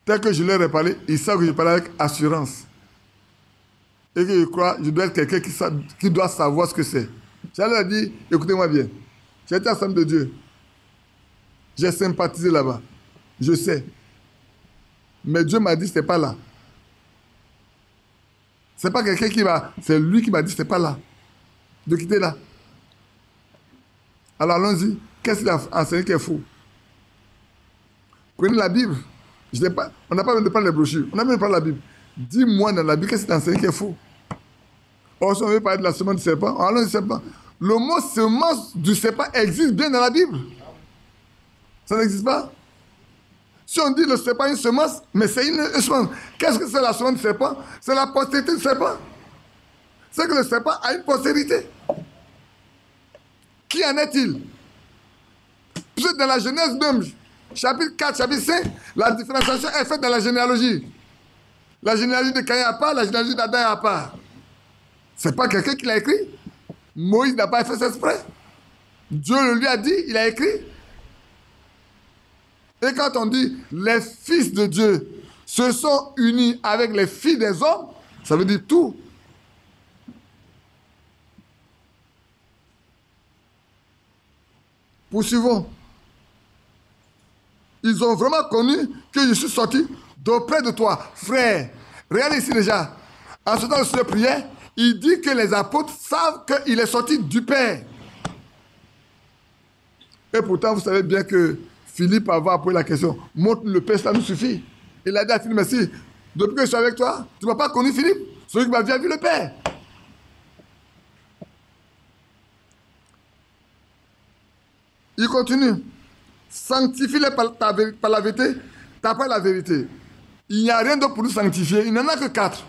Tel que je leur ai parlé, ils savent que je parle avec assurance. Et que je crois, je dois être quelqu'un qui doit savoir ce que c'est. Je leur ai dit, écoutez-moi bien. J'ai été à l'Assemblée de Dieu. J'ai sympathisé là-bas. Je sais. Mais Dieu m'a dit, ce n'est pas là. Ce n'est pas quelqu'un qui va... C'est lui qui m'a dit, ce n'est pas là. De quitter là. Alors allons-y. Qu'est-ce qu'il a enseigné qui est faux? Prenez la Bible. On n'a pas besoin de prendre les brochures. On a besoin de prendre la Bible. Dis-moi dans la Bible, qu'est-ce qu'il a enseigné qui est faux? Or, si on veut parler de la semence du serpent, allons du serpent. Le mot semence du serpent existe bien dans la Bible. Ça n'existe pas. Si on dit le serpent est une semence, mais c'est une semence. Qu'est-ce que c'est la semence du serpent? C'est la postérité du serpent. C'est que le serpent a une postérité. Qui en est-il? Puisque dans la Genèse même, chapitre 4, chapitre 5, la différenciation est faite dans la généalogie. La généalogie de Caïn à part, la généalogie d'Adam à part. Ce n'est pas quelqu'un qui l'a écrit. Moïse n'a pas fait ça exprès. Dieu le lui a dit, il a écrit. Et quand on dit les fils de Dieu se sont unis avec les filles des hommes, ça veut dire tout. Poursuivons. Ils ont vraiment connu que je suis sorti d'auprès de toi. Frère, regardez ici déjà. En ce temps, le Seigneur priait, il dit que les apôtres savent qu'il est sorti du Père. Et pourtant, vous savez bien que Philippe avait posé la question. Montre le Père, ça nous suffit. Il a dit à Philippe, merci. Depuis que je suis avec toi, tu ne m'as pas connu Philippe. Celui qui m'a vu a vu le Père. Il continue. Sanctifie-les par la vérité, t'apprends la vérité. Il n'y a rien d'autre pour nous sanctifier. Il n'y en a que 4.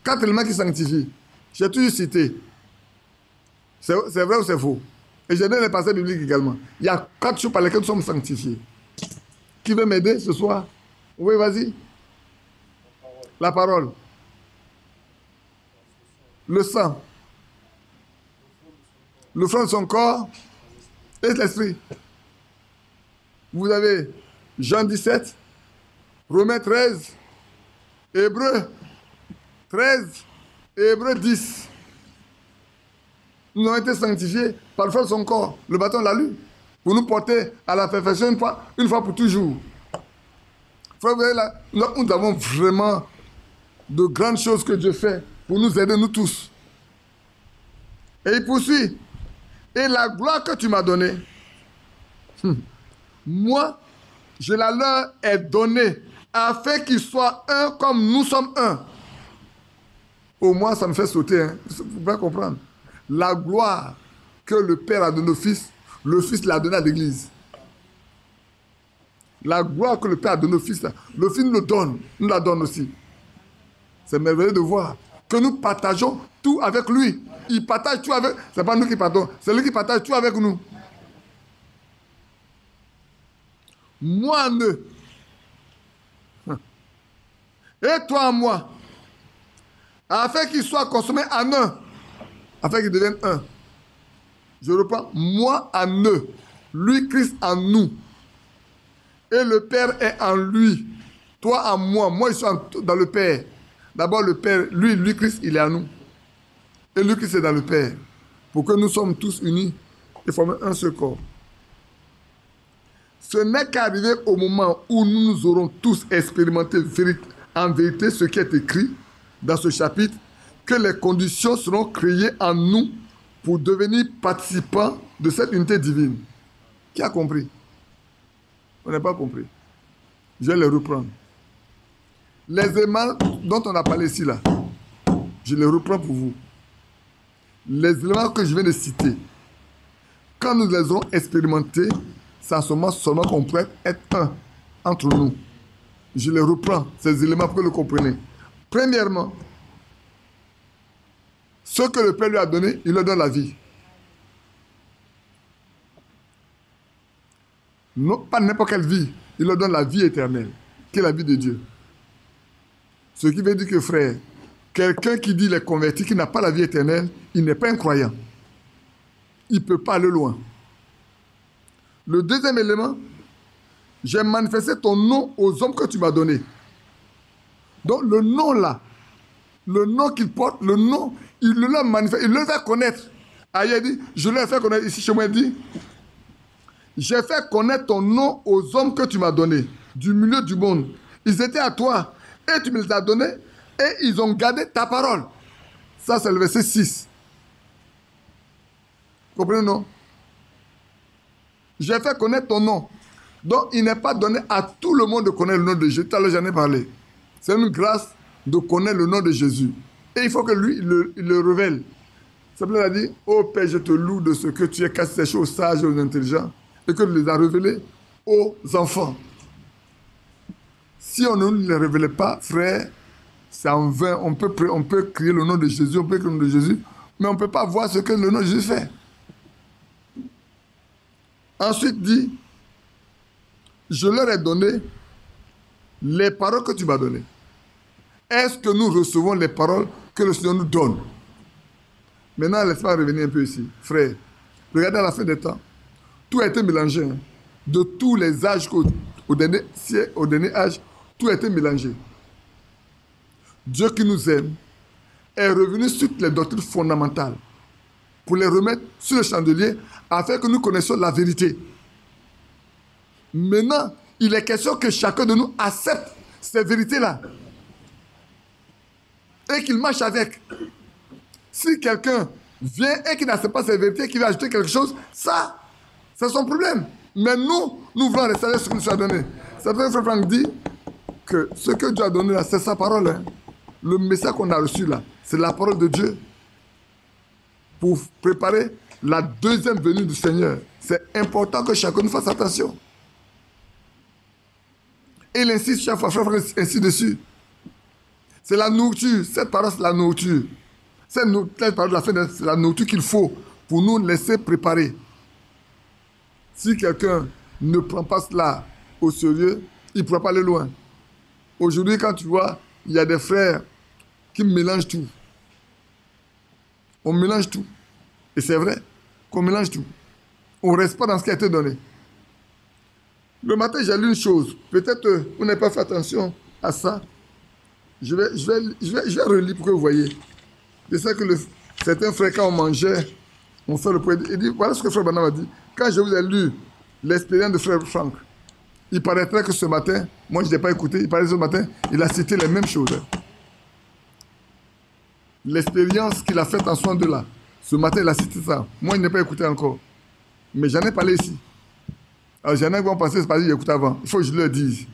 4 éléments qui sanctifient. J'ai toujours cité. C'est vrai ou c'est faux? Et j'ai donné les passages bibliques également. Il y a 4 choses par lesquelles nous sommes sanctifiés. Qui veut m'aider ce soir? Oui, vas-y. La parole. Le sang. Le front de son corps et l'esprit. Vous avez Jean 17, Romains 13, Hébreux 13 et Hébreux 10. Nous avons été sanctifiés par le front de son corps, le bâton de la lune, pour nous porter à la perfection une fois pour toujours. Frère, vous voyez là, nous avons vraiment de grandes choses que Dieu fait pour nous aider, nous tous. Et il poursuit. Et la gloire que tu m'as donnée, moi, je la leur ai donnée, afin qu'ils soient un comme nous sommes un. Au moins, ça me fait sauter. Hein. Vous pouvez comprendre. La gloire que le Père a donnée au Fils, le Fils l'a donnée à l'Église. La gloire que le Père a donnée au Fils, le Fils nous la donne aussi. C'est merveilleux de voir que nous partageons tout avec lui. Il partage tout avec... C'est pas nous qui partageons, c'est lui qui partage tout avec nous. Moi en eux. Et toi en moi. Afin qu'ils soient consommés en un. Afin qu'ils deviennent un. Je reprends. Moi en eux. Lui, Christ en nous. Et le Père est en lui. Toi en moi. Moi, je suis dans le Père. D'abord, le Père, lui, Christ, il est en nous. Et lui, Christ est dans le Père. Pour que nous sommes tous unis et former un seul corps. Ce n'est qu'arrivé au moment où nous aurons tous expérimenté en vérité ce qui est écrit dans ce chapitre, que les conditions seront créées en nous pour devenir participants de cette unité divine. Qui a compris? On n'a pas compris. Je vais les reprendre. Les éléments dont on a parlé ici, là, je les reprends pour vous. Les éléments que je viens de citer, quand nous les aurons expérimentés, c'est en ce moment seulement qu'on pourrait être un entre nous. Je les reprends, ces éléments, pour que vous le compreniez. Premièrement, ce que le Père lui a donné, il leur donne la vie. Non, pas n'importe quelle vie, il leur donne la vie éternelle, qui est la vie de Dieu. Ce qui veut dire que, frère, quelqu'un qui dit les convertis, qui n'a pas la vie éternelle, il n'est pas un croyant. Il ne peut pas aller loin. Le deuxième élément, j'ai manifesté ton nom aux hommes que tu m'as donnés. Donc le nom là, le nom qu'il porte, le nom, il le leur manifeste, il le fait connaître. Aïe, dit, je leur ai fait connaître, ici chez moi, il dit, j'ai fait connaître ton nom aux hommes que tu m'as donnés, du milieu du monde. Ils étaient à toi, et tu me les as donnés, et ils ont gardé ta parole. Ça, c'est le verset 6. Comprenez, non? J'ai fait connaître ton nom. Donc, il n'est pas donné à tout le monde de connaître le nom de Jésus. Tout à l'heure, j'en ai parlé. C'est une grâce de connaître le nom de Jésus. Et il faut que lui, il le révèle. Ça a dit, ô Père, je te loue de ce que tu as cassé ces choses aux sages et aux intelligents et que tu les as révélées aux enfants. Si on ne les révèle pas, frère, c'est en vain. On peut crier le nom de Jésus, on peut crier le nom de Jésus, mais on ne peut pas voir ce que le nom de Jésus fait. Ensuite dit, je leur ai donné les paroles que tu m'as données. Est-ce que nous recevons les paroles que le Seigneur nous donne? Maintenant, laisse-moi revenir un peu ici. Frère, regardez à la fin des temps. Tout a été mélangé. Hein. De tous les âges au dernier âge, tout a été mélangé. Dieu qui nous aime est revenu sur les doctrines fondamentales pour les remettre sur le chandelier afin que nous connaissions la vérité. Maintenant, il est question que chacun de nous accepte ces vérités-là et qu'il marche avec. Si quelqu'un vient et qu'il n'accepte pas ces vérités, qu'il va ajouter quelque chose, ça, c'est son problème. Mais nous voulons rester avec ce que nous a donné. C'est pour ça que Frère Franck dit que ce que Dieu a donné là, c'est sa parole. Hein. Le message qu'on a reçu là, c'est la parole de Dieu pour préparer la deuxième venue du Seigneur. C'est important que chacun nous fasse attention. Et il insiste chaque fois, frère, ainsi dessus. C'est la nourriture. Cette parole, c'est la nourriture. Cette parole de la fin, c'est la nourriture qu'il faut pour nous laisser préparer. Si quelqu'un ne prend pas cela au sérieux, il ne pourra pas aller loin. Aujourd'hui, quand tu vois, il y a des frères qui mélangent tout. On mélange tout. Et c'est vrai qu'on mélange tout. On ne reste pas dans ce qui a été donné. Le matin, j'ai lu une chose. Peut-être vous n'avez pas fait attention à ça. Je vais relire pour que vous voyez. C'est ça que certains frères, quand on mangeait, on fait le point. Il dit, voilà ce que frère Branham a dit. Quand je vous ai lu l'expérience de frère Franck, il paraîtrait que ce matin, moi je n'ai pas écouté, il paraît que ce matin, il a cité les mêmes choses. L'expérience qu'il a faite en soin de là. Ce matin, il a cité ça. Moi, je n'ai pas écouté encore. Mais j'en ai parlé ici. Alors, j'en ai qui vont penser, c'est parce que j'ai écouté avant. Il faut que je leur dise.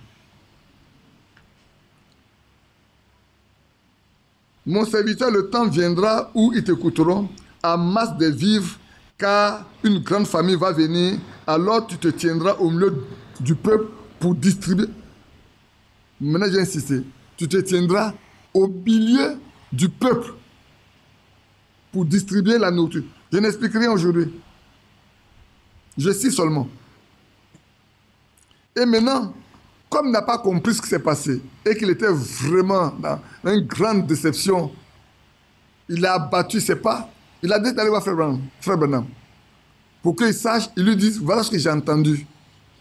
Mon serviteur, le temps viendra où ils t'écouteront, amasse des vivres, car une grande famille va venir. Alors tu te tiendras au milieu du peuple pour distribuer. Maintenant, j'ai insisté. Tu te tiendras au milieu du peuple pour distribuer la nourriture. Je n'explique rien aujourd'hui. Je cite seulement. Et maintenant, comme il n'a pas compris ce qui s'est passé et qu'il était vraiment dans une grande déception, il a abattu ses pas. Il a dit d'aller voir Frère Branham. Pour qu'il sache, il lui dise, voilà ce que j'ai entendu.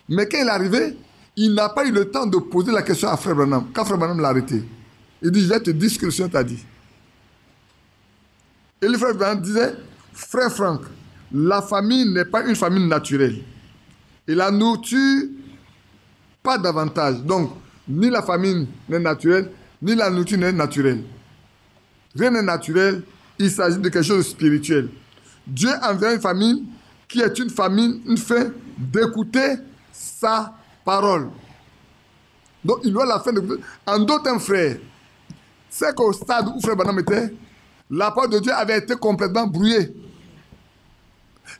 Mais quand il est arrivé, il n'a pas eu le temps de poser la question à Frère Branham. Quand Frère Branham l'a arrêté, il dit, je vais te dire ce que le Seigneur t'a dit. Et le Frère Branham disait, Frère Franck, la famille n'est pas une famille naturelle. Et la nourriture, pas davantage. Donc, ni la famille n'est naturelle, ni la nourriture n'est naturelle. Rien n'est naturel, il s'agit de quelque chose de spirituel. Dieu enverra une famille qui est une famille, une fin d'écouter sa parole. Donc, il doit la fin d'écouter. En d'autres termes, frère, c'est qu'au stade où Frère Branham était, la parole de Dieu avait été complètement brouillée.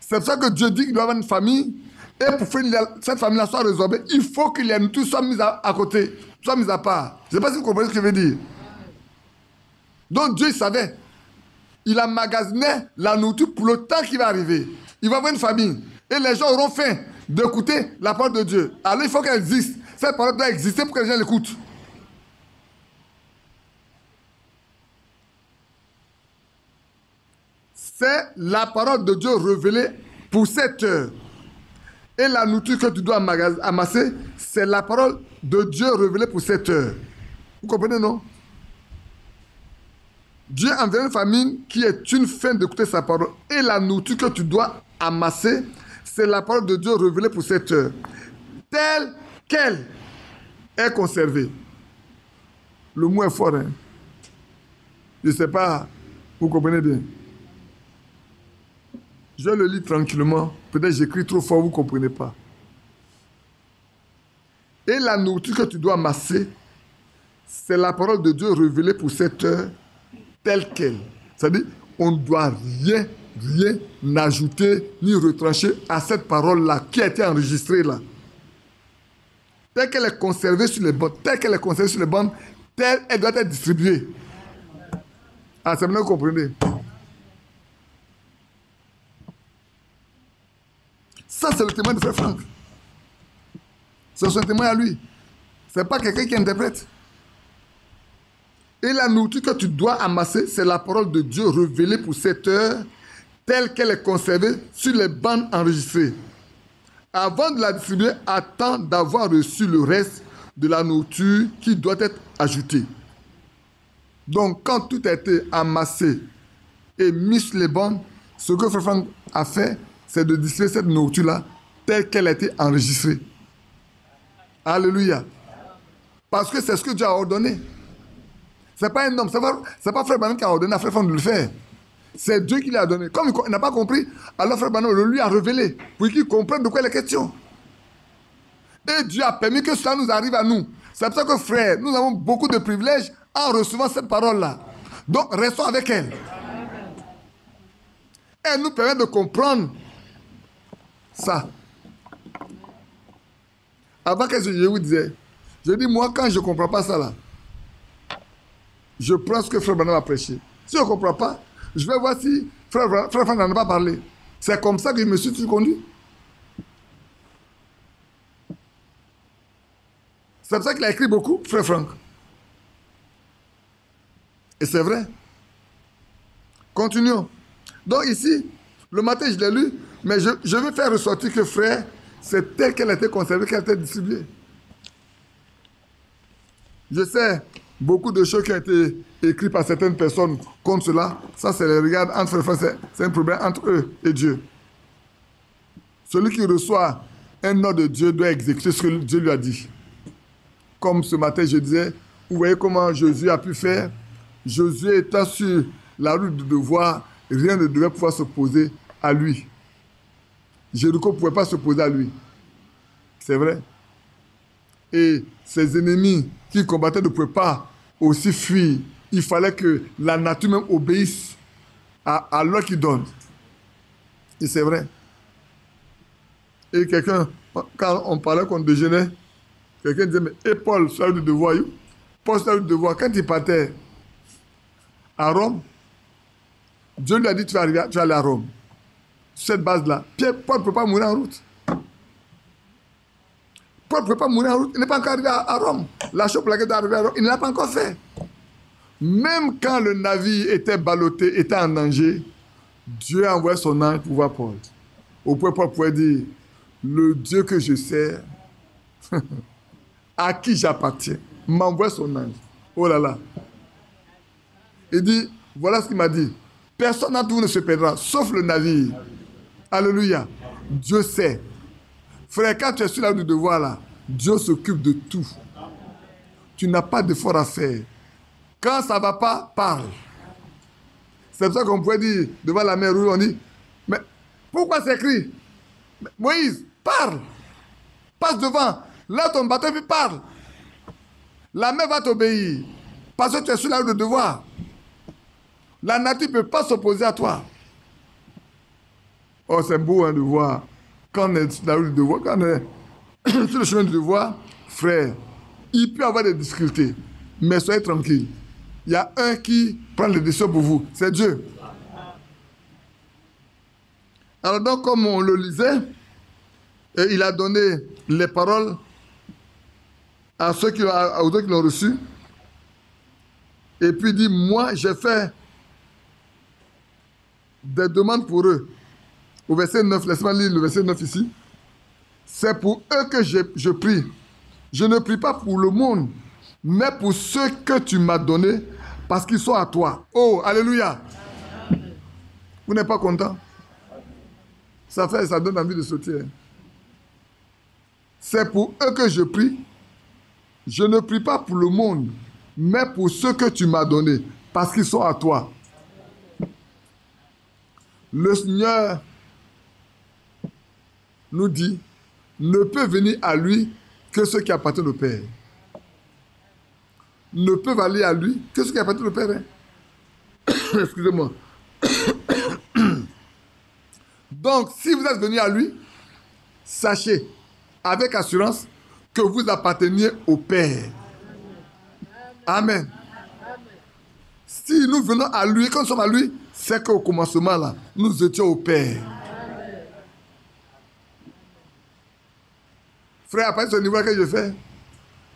C'est pour ça que Dieu dit qu'il doit avoir une famille. Et pour que cette famille-là soit résorbée, il faut qu'il y ait tout soit mis à côté, soit mis à part. Je ne sais pas si vous comprenez ce que je veux dire. Donc Dieu savait. Il a magasiné la nourriture pour le temps qui va arriver. Il va avoir une famille. Et les gens auront faim d'écouter la parole de Dieu. Alors il faut qu'elle existe. Cette parole doit exister pour que les gens l'écoutent. C'est la parole de Dieu révélée pour cette heure. Et la nourriture que tu dois amasser, c'est la parole de Dieu révélée pour cette heure. Vous comprenez, non? Dieu enverra une famille qui est une fin d'écouter sa parole. Et la nourriture que tu dois amasser, c'est la parole de Dieu révélée pour cette heure. Telle qu'elle est conservée. Le mot est fort, hein? Je ne sais pas, vous comprenez bien. Je le lis tranquillement. Peut-être j'écris trop fort, vous ne comprenez pas. Et la nourriture que tu dois amasser, c'est la parole de Dieu révélée pour cette heure telle qu'elle. C'est-à-dire, on ne doit rien ajouter ni retrancher à cette parole-là qui a été enregistrée là. Telle qu'elle est conservée sur les bandes, telle elle doit être distribuée. Ah, c'est maintenant que vous comprenez. Ça, c'est le témoin de Frère Franck. C'est son témoin à lui. Ce n'est pas quelqu'un qui interprète. Et la nourriture que tu dois amasser, c'est la parole de Dieu révélée pour cette heure, telle qu'elle est conservée sur les bandes enregistrées. Avant de la distribuer, attends d'avoir reçu le reste de la nourriture qui doit être ajoutée. Donc, quand tout a été amassé et mis sur les bandes, ce que Frère Franck a fait, c'est de distribuer cette nourriture-là telle qu'elle a été enregistrée. Alléluia. Parce que c'est ce que Dieu a ordonné. Ce n'est pas un homme, ce n'est pas Frère Branham qui a ordonné à Frère Franck de le faire. C'est Dieu qui l'a donné. Comme il n'a pas compris, alors Frère Branham le lui a révélé pour qu'il comprenne de quoi il est question. Et Dieu a permis que cela nous arrive à nous. C'est pour ça que, frère, nous avons beaucoup de privilèges en recevant cette parole-là. Donc, restons avec elle. Elle nous permet de comprendre ça. Avant que je vous disais, Je dis, moi, quand je ne comprends pas ça là, je prends ce que Frère Branham a prêché. Si je ne comprends pas, je vais voir si Frère Franck n'en a pas parlé. C'est comme ça que je me suis conduit. C'est pour ça qu'il a écrit beaucoup, Frère Franck. Et c'est vrai. Continuons. Donc ici, le matin, je l'ai lu, mais je veux faire ressortir que Frère, c'est tel qu'elle a été conservée, qu'elle a été distribuée. Je sais, beaucoup de choses qui ont été écrites par certaines personnes contre cela, ça c'est les regards entre frères, c'est un problème entre eux et Dieu. Celui qui reçoit un ordre de Dieu doit exécuter ce que Dieu lui a dit. Comme ce matin je disais, vous voyez comment Jésus a pu faire. Jésus étant sur la route du devoir, rien ne devait pouvoir s'opposer à lui. Jéricho ne pouvait pas s'opposer à lui. C'est vrai. Et ses ennemis qui combattaient ne pouvaient pas aussi fuir. Il fallait que la nature même obéisse à l'ordre qu'il donne. Et c'est vrai. Et quelqu'un, quand on parlait qu'on déjeunait, quelqu'un disait, mais et Paul, sur la route du devoir, Paul, sur la route du devoir, quand il partait à Rome, Dieu lui a dit, tu vas aller à Rome. Sur cette base-là, Paul ne peut pas mourir en route. Paul ne peut pas mourir en route. Il n'est pas encore arrivé à Rome. La chose pour laquelle il est arrivé à Rome, il ne l'a pas encore fait. Même quand le navire était ballotté, était en danger, Dieu a envoyé son ange pour voir Paul. Au point Paul pouvait dire, le Dieu que je sers, à qui j'appartiens, m'envoie son ange. Oh là là. Il dit, voilà ce qu'il m'a dit. Personne d'entre vous ne se perdra, sauf le navire. Alléluia. Dieu sait. Frère, quand tu es sur la route du devoir là, Dieu s'occupe de tout. Tu n'as pas d'effort à faire. Quand ça ne va pas, parle. C'est pour ça qu'on pourrait dire, devant la mer Rouge, on dit, mais pourquoi c'est écrit? Moïse, parle. Passe devant. Là, ton bateau, puis parle. La mer va t'obéir. Parce que tu es sur la route du devoir. La nature ne peut pas s'opposer à toi. Oh, c'est beau hein, de voir. Quand on est sur la route du devoir, quand on est sur le chemin du devoir, frère, il peut y avoir des difficultés. Mais soyez tranquille. Il y a un qui prend les décisions pour vous. C'est Dieu. Alors donc, comme on le lisait, il a donné les paroles à ceux qui l'ont reçu. Et puis il dit, moi, j'ai fait des demandes pour eux. Au verset 9, laisse-moi lire le verset 9 ici. C'est pour eux que je prie. Je ne prie pas pour le monde, mais pour ceux que tu m'as donnés, parce qu'ils sont à toi. Oh, alléluia. Vous n'êtes pas content? Ça donne envie de sauter. C'est pour eux que je prie. Je ne prie pas pour le monde, mais pour ceux que tu m'as donnés, parce qu'ils sont à toi. Le Seigneur nous dit, ne peut venir à lui que ceux qui appartiennent au Père. Ne peuvent aller à lui que ceux qui appartiennent au Père. Hein? Excusez-moi. Donc, si vous êtes venu à lui, sachez avec assurance que vous apparteniez au Père. Amen. Si nous venons à lui, quand nous sommes à lui, c'est qu'au commencement, là, nous étions au Père. Frère, après ce niveau que je fais,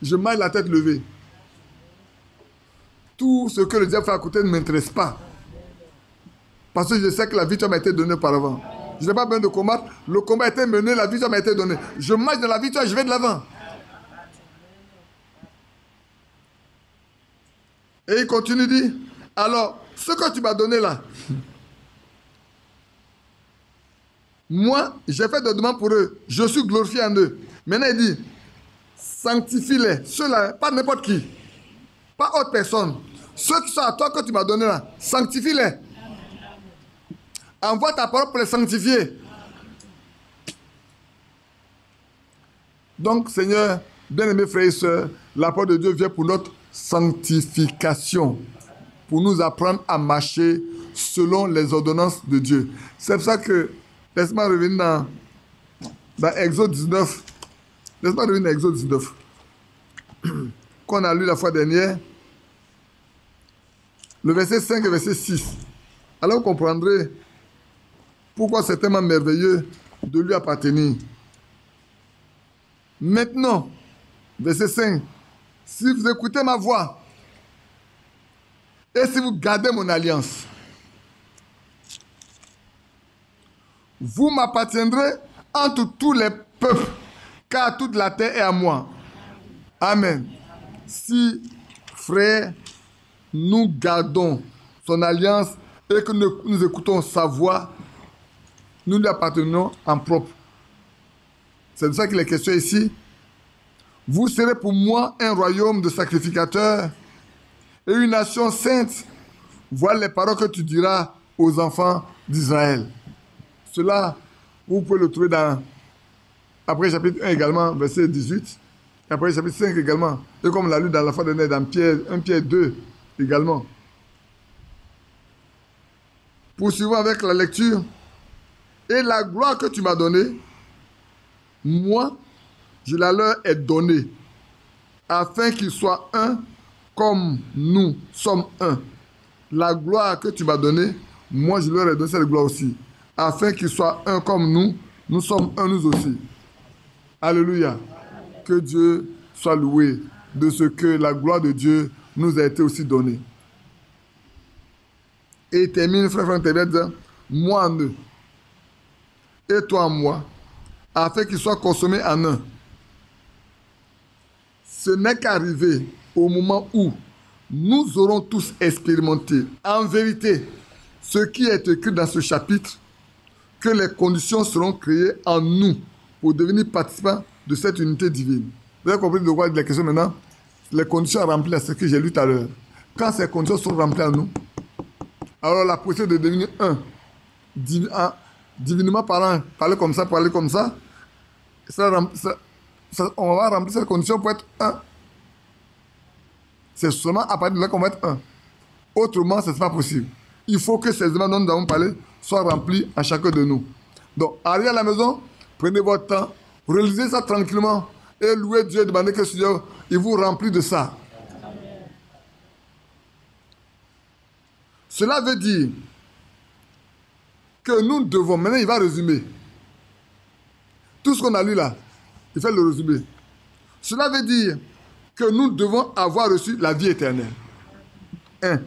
je marche la tête levée. Tout ce que le diable fait à côté ne m'intéresse pas. Parce que je sais que la victoire m'a été donnée auparavant. Je n'ai pas besoin de combattre. Le combat a été mené, la victoire m'a été donnée. Je marche dans la victoire, je vais de l'avant. Et il continue, dit, alors, ce que tu m'as donné là, moi, j'ai fait des demandes pour eux. Je suis glorifié en eux. Maintenant, il dit, sanctifie-les. Ceux-là, pas n'importe qui. Pas autre personne. Ceux qui sont à toi que tu m'as donné là, sanctifie-les. Envoie ta parole pour les sanctifier. Donc, Seigneur, bien-aimés frères et sœurs, la parole de Dieu vient pour notre sanctification. Pour nous apprendre à marcher selon les ordonnances de Dieu. C'est pour ça que, laisse-moi revenir dans Exode 19. Laisse-moi revenir dans Exode 19. qu'on a lu la fois dernière, le verset 5 et verset 6. Alors vous comprendrez pourquoi c'est tellement merveilleux de lui appartenir. Maintenant, verset 5, si vous écoutez ma voix et si vous gardez mon alliance, vous m'appartiendrez entre tous les peuples, car toute la terre est à moi. Amen. Si, frères, nous gardons son alliance et que nous écoutons sa voix, nous lui appartenons en propre. C'est de ça qu'il est question ici. Vous serez pour moi un royaume de sacrificateurs et une nation sainte. Voilà les paroles que tu diras aux enfants d'Israël. Cela, vous pouvez le trouver dans après chapitre 1 également, verset 18. Et après chapitre 5 également. Et comme on l'a lu dans la fois dernière, dans Pierre 1 Pierre 2 également. Poursuivons avec la lecture. Et la gloire que tu m'as donnée, moi, je la leur ai donnée, afin qu'ils soient un comme nous sommes un. La gloire que tu m'as donnée, moi, je leur ai donné cette gloire aussi, afin qu'ils soient un comme nous sommes un nous aussi. Alléluia. Que Dieu soit loué de ce que la gloire de Dieu nous a été aussi donnée. Et il termine, frère Franck, disant, moi en eux, et toi en moi, afin qu'ils soient consommés en un. Ce n'est qu'arrivé au moment où nous aurons tous expérimenté, en vérité, ce qui est écrit dans ce chapitre, que les conditions seront créées en nous pour devenir participants de cette unité divine. Vous avez compris de quoi il est question maintenant? Les conditions remplies à ce que j'ai lu tout à l'heure. Quand ces conditions sont remplies en nous, alors la possibilité de devenir un, divinement parlant, parler comme ça, on va remplir cette condition pour être un. C'est seulement à partir de là qu'on va être un. Autrement, ce n'est pas possible. Il faut que ces éléments dont nous avons parlé soient remplis à chacun de nous. Donc, arrivez à la maison, prenez votre temps, relisez ça tranquillement et louez Dieu, demandez que le Seigneur il vous remplit de ça. Amen. Cela veut dire que nous devons, maintenant il va résumer. Tout ce qu'on a lu là, il fait le résumé. Cela veut dire que nous devons avoir reçu la vie éternelle. 1.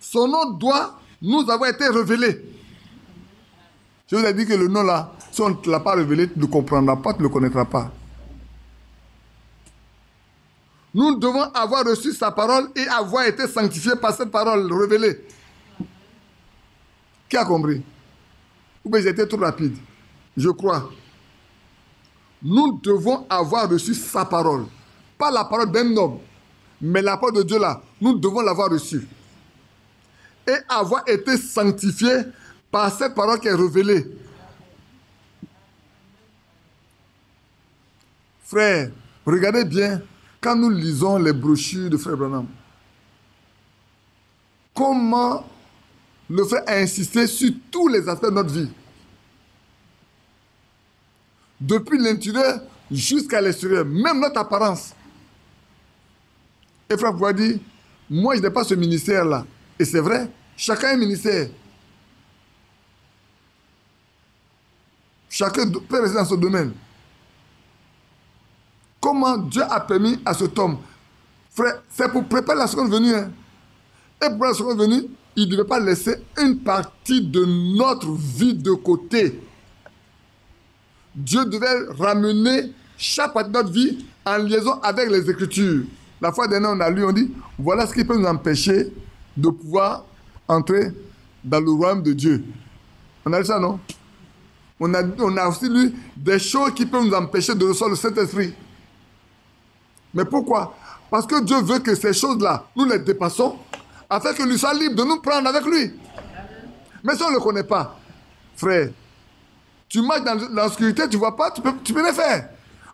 Son nom doit nous avoir été révélé. Je vous ai dit que le nom là, si on ne te l'a pas révélé, tu ne le comprendras pas, tu ne le connaîtras pas. Nous devons avoir reçu sa parole et avoir été sanctifiés par cette parole révélée. Qui a compris? Ou bien j'ai été trop rapide? Je crois. Nous devons avoir reçu sa parole. Pas la parole d'un homme, mais la parole de Dieu là. Nous devons l'avoir reçue. Et avoir été sanctifiés par cette parole qui est révélée. Frère, regardez bien quand nous lisons les brochures de Frère Branham. Comment le frère a insisté sur tous les aspects de notre vie. Depuis l'intérieur jusqu'à l'extérieur, même notre apparence. Et frère vous dit, moi je n'ai pas ce ministère-là. Et c'est vrai, chacun a un ministère. Chacun peut rester dans son domaine. Comment Dieu a permis à cet homme? Frère, c'est pour préparer la seconde venue. Hein. Et pour la seconde venue, il ne devait pas laisser une partie de notre vie de côté. Dieu devait ramener chaque partie de notre vie en liaison avec les Écritures. La fois dernière, on a lu, on dit, voilà ce qui peut nous empêcher de pouvoir entrer dans le royaume de Dieu. On a lu ça, non? On a aussi lu des choses qui peuvent nous empêcher de recevoir le Saint-Esprit. Mais pourquoi? Parce que Dieu veut que ces choses-là, nous les dépassons, afin que lui soit libre de nous prendre avec lui. Mais si on ne le connaît pas, frère, tu marches dans l'obscurité, tu ne vois pas, tu peux les faire.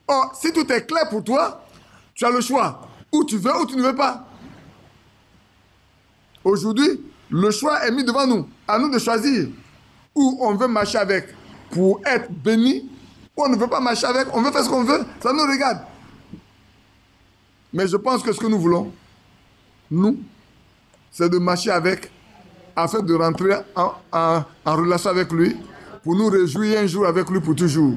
Or, si tout est clair pour toi, tu as le choix. Ou tu veux ou tu ne veux pas. Aujourd'hui, le choix est mis devant nous. À nous de choisir. Ou on veut marcher avec pour être béni, ou on ne veut pas marcher avec, on veut faire ce qu'on veut, ça nous regarde. Mais je pense que ce que nous voulons, nous, c'est de marcher avec, afin de rentrer en relation avec lui, pour nous réjouir un jour avec lui pour toujours.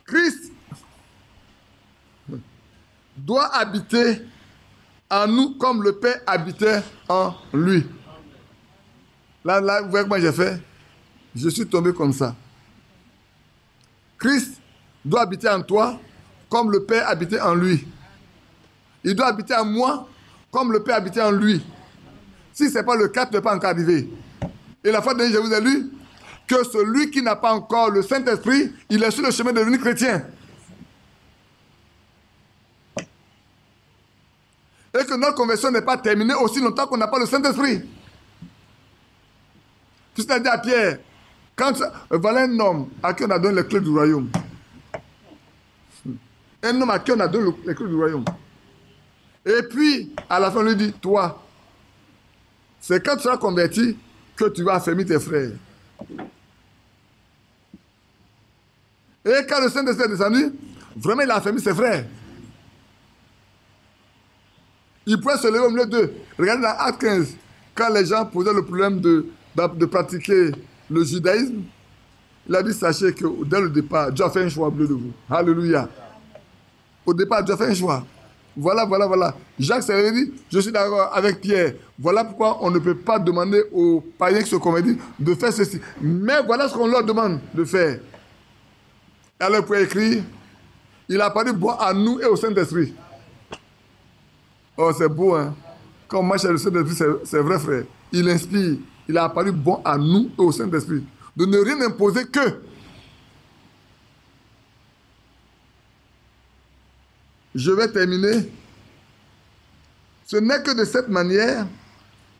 Christ doit habiter en nous comme le Père habitait en lui. Là, vous voyez comment j'ai fait? Je suis tombé comme ça. Christ doit habiter en toi comme le Père habitait en lui. Il doit habiter en moi comme le Père habitait en lui. Si ce n'est pas le cas, tu n'es pas encore arrivé. Et la fois dernière, je vous ai lu que celui qui n'a pas encore le Saint-Esprit, il est sur le chemin de devenir chrétien. Et que notre conversion n'est pas terminée aussi longtemps qu'on n'a pas le Saint-Esprit. Tu t'es dit à Pierre, voilà un homme à qui on a donné les clés du royaume. Un homme à qui on a donné les clés du royaume. Et puis, à la fin, on lui dit, toi, c'est quand tu seras converti que tu vas affermir tes frères. Et quand le Saint-Esprit est descendu, vraiment, il a affermi ses frères. Il pouvait se lever au milieu d'eux. Regardez dans Acte 15, quand les gens posaient le problème de pratiquer le judaïsme, il a dit, sachez que dès le départ, Dieu a fait un choix bleu de vous. Alléluia. Au départ, Dieu a fait un choix. Voilà. Jacques s'est dit, je suis d'accord avec Pierre. Voilà pourquoi on ne peut pas demander aux païens qui se convertissent de faire ceci. Mais voilà ce qu'on leur demande de faire. Alors, pour écrire, il a paru bon à nous et au Saint-Esprit. Oh, c'est beau, hein? Quand on marche avec le Saint-Esprit, c'est vrai, frère. Il inspire. Il a apparu bon à nous et au Saint-Esprit. De ne rien imposer que. Je vais terminer. Ce n'est que de cette manière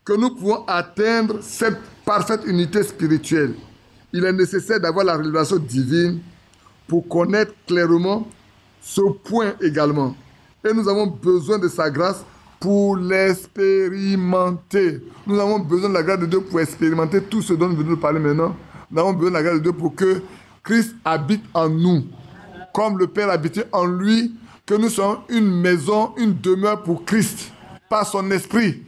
que nous pouvons atteindre cette parfaite unité spirituelle. Il est nécessaire d'avoir la révélation divine pour connaître clairement ce point également. Et nous avons besoin de sa grâce pour l'expérimenter. Nous avons besoin de la grâce de Dieu pour expérimenter tout ce dont nous venons de parler maintenant. Nous avons besoin de la grâce de Dieu pour que Christ habite en nous. Comme le Père habitait en lui, que nous soyons une maison, une demeure pour Christ, par son esprit.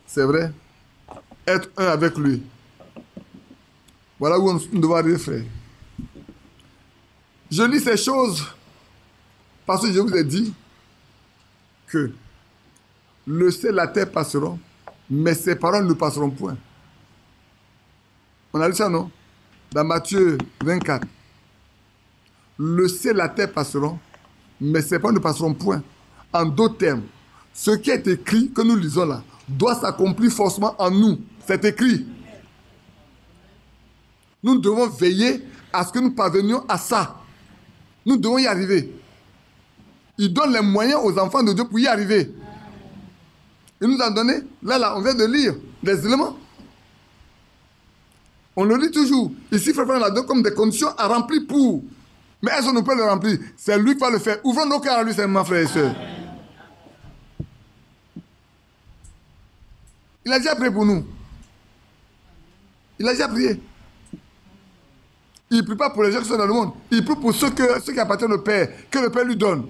C'est vrai. Être un avec lui. Voilà où nous devons arriver, frère. Je lis ces choses parce que je vous ai dit que le ciel et la terre passeront, mais ses paroles ne passeront point. On a lu ça, non? Dans Matthieu 24. Le ciel et la terre passeront, mais ses paroles ne passeront point. En d'autres termes, ce qui est écrit, que nous lisons là, doit s'accomplir forcément en nous. C'est écrit. Nous devons veiller à ce que nous parvenions à ça. Nous devons y arriver. Il donne les moyens aux enfants de Dieu pour y arriver. Il nous a donné, là, on vient de lire des éléments. On le lit toujours. Ici, frère, on a donné comme des conditions à remplir pour. Mais est-ce qu'on ne peut le remplir? C'est lui qui va le faire. Ouvrons nos cœurs à lui seulement, frères et sœurs. Il a déjà prié pour nous. Il a déjà prié. Il ne prie pas pour les gens qui sont dans le monde. Il prie pour ceux qui appartiennent au Père, que le Père lui donne.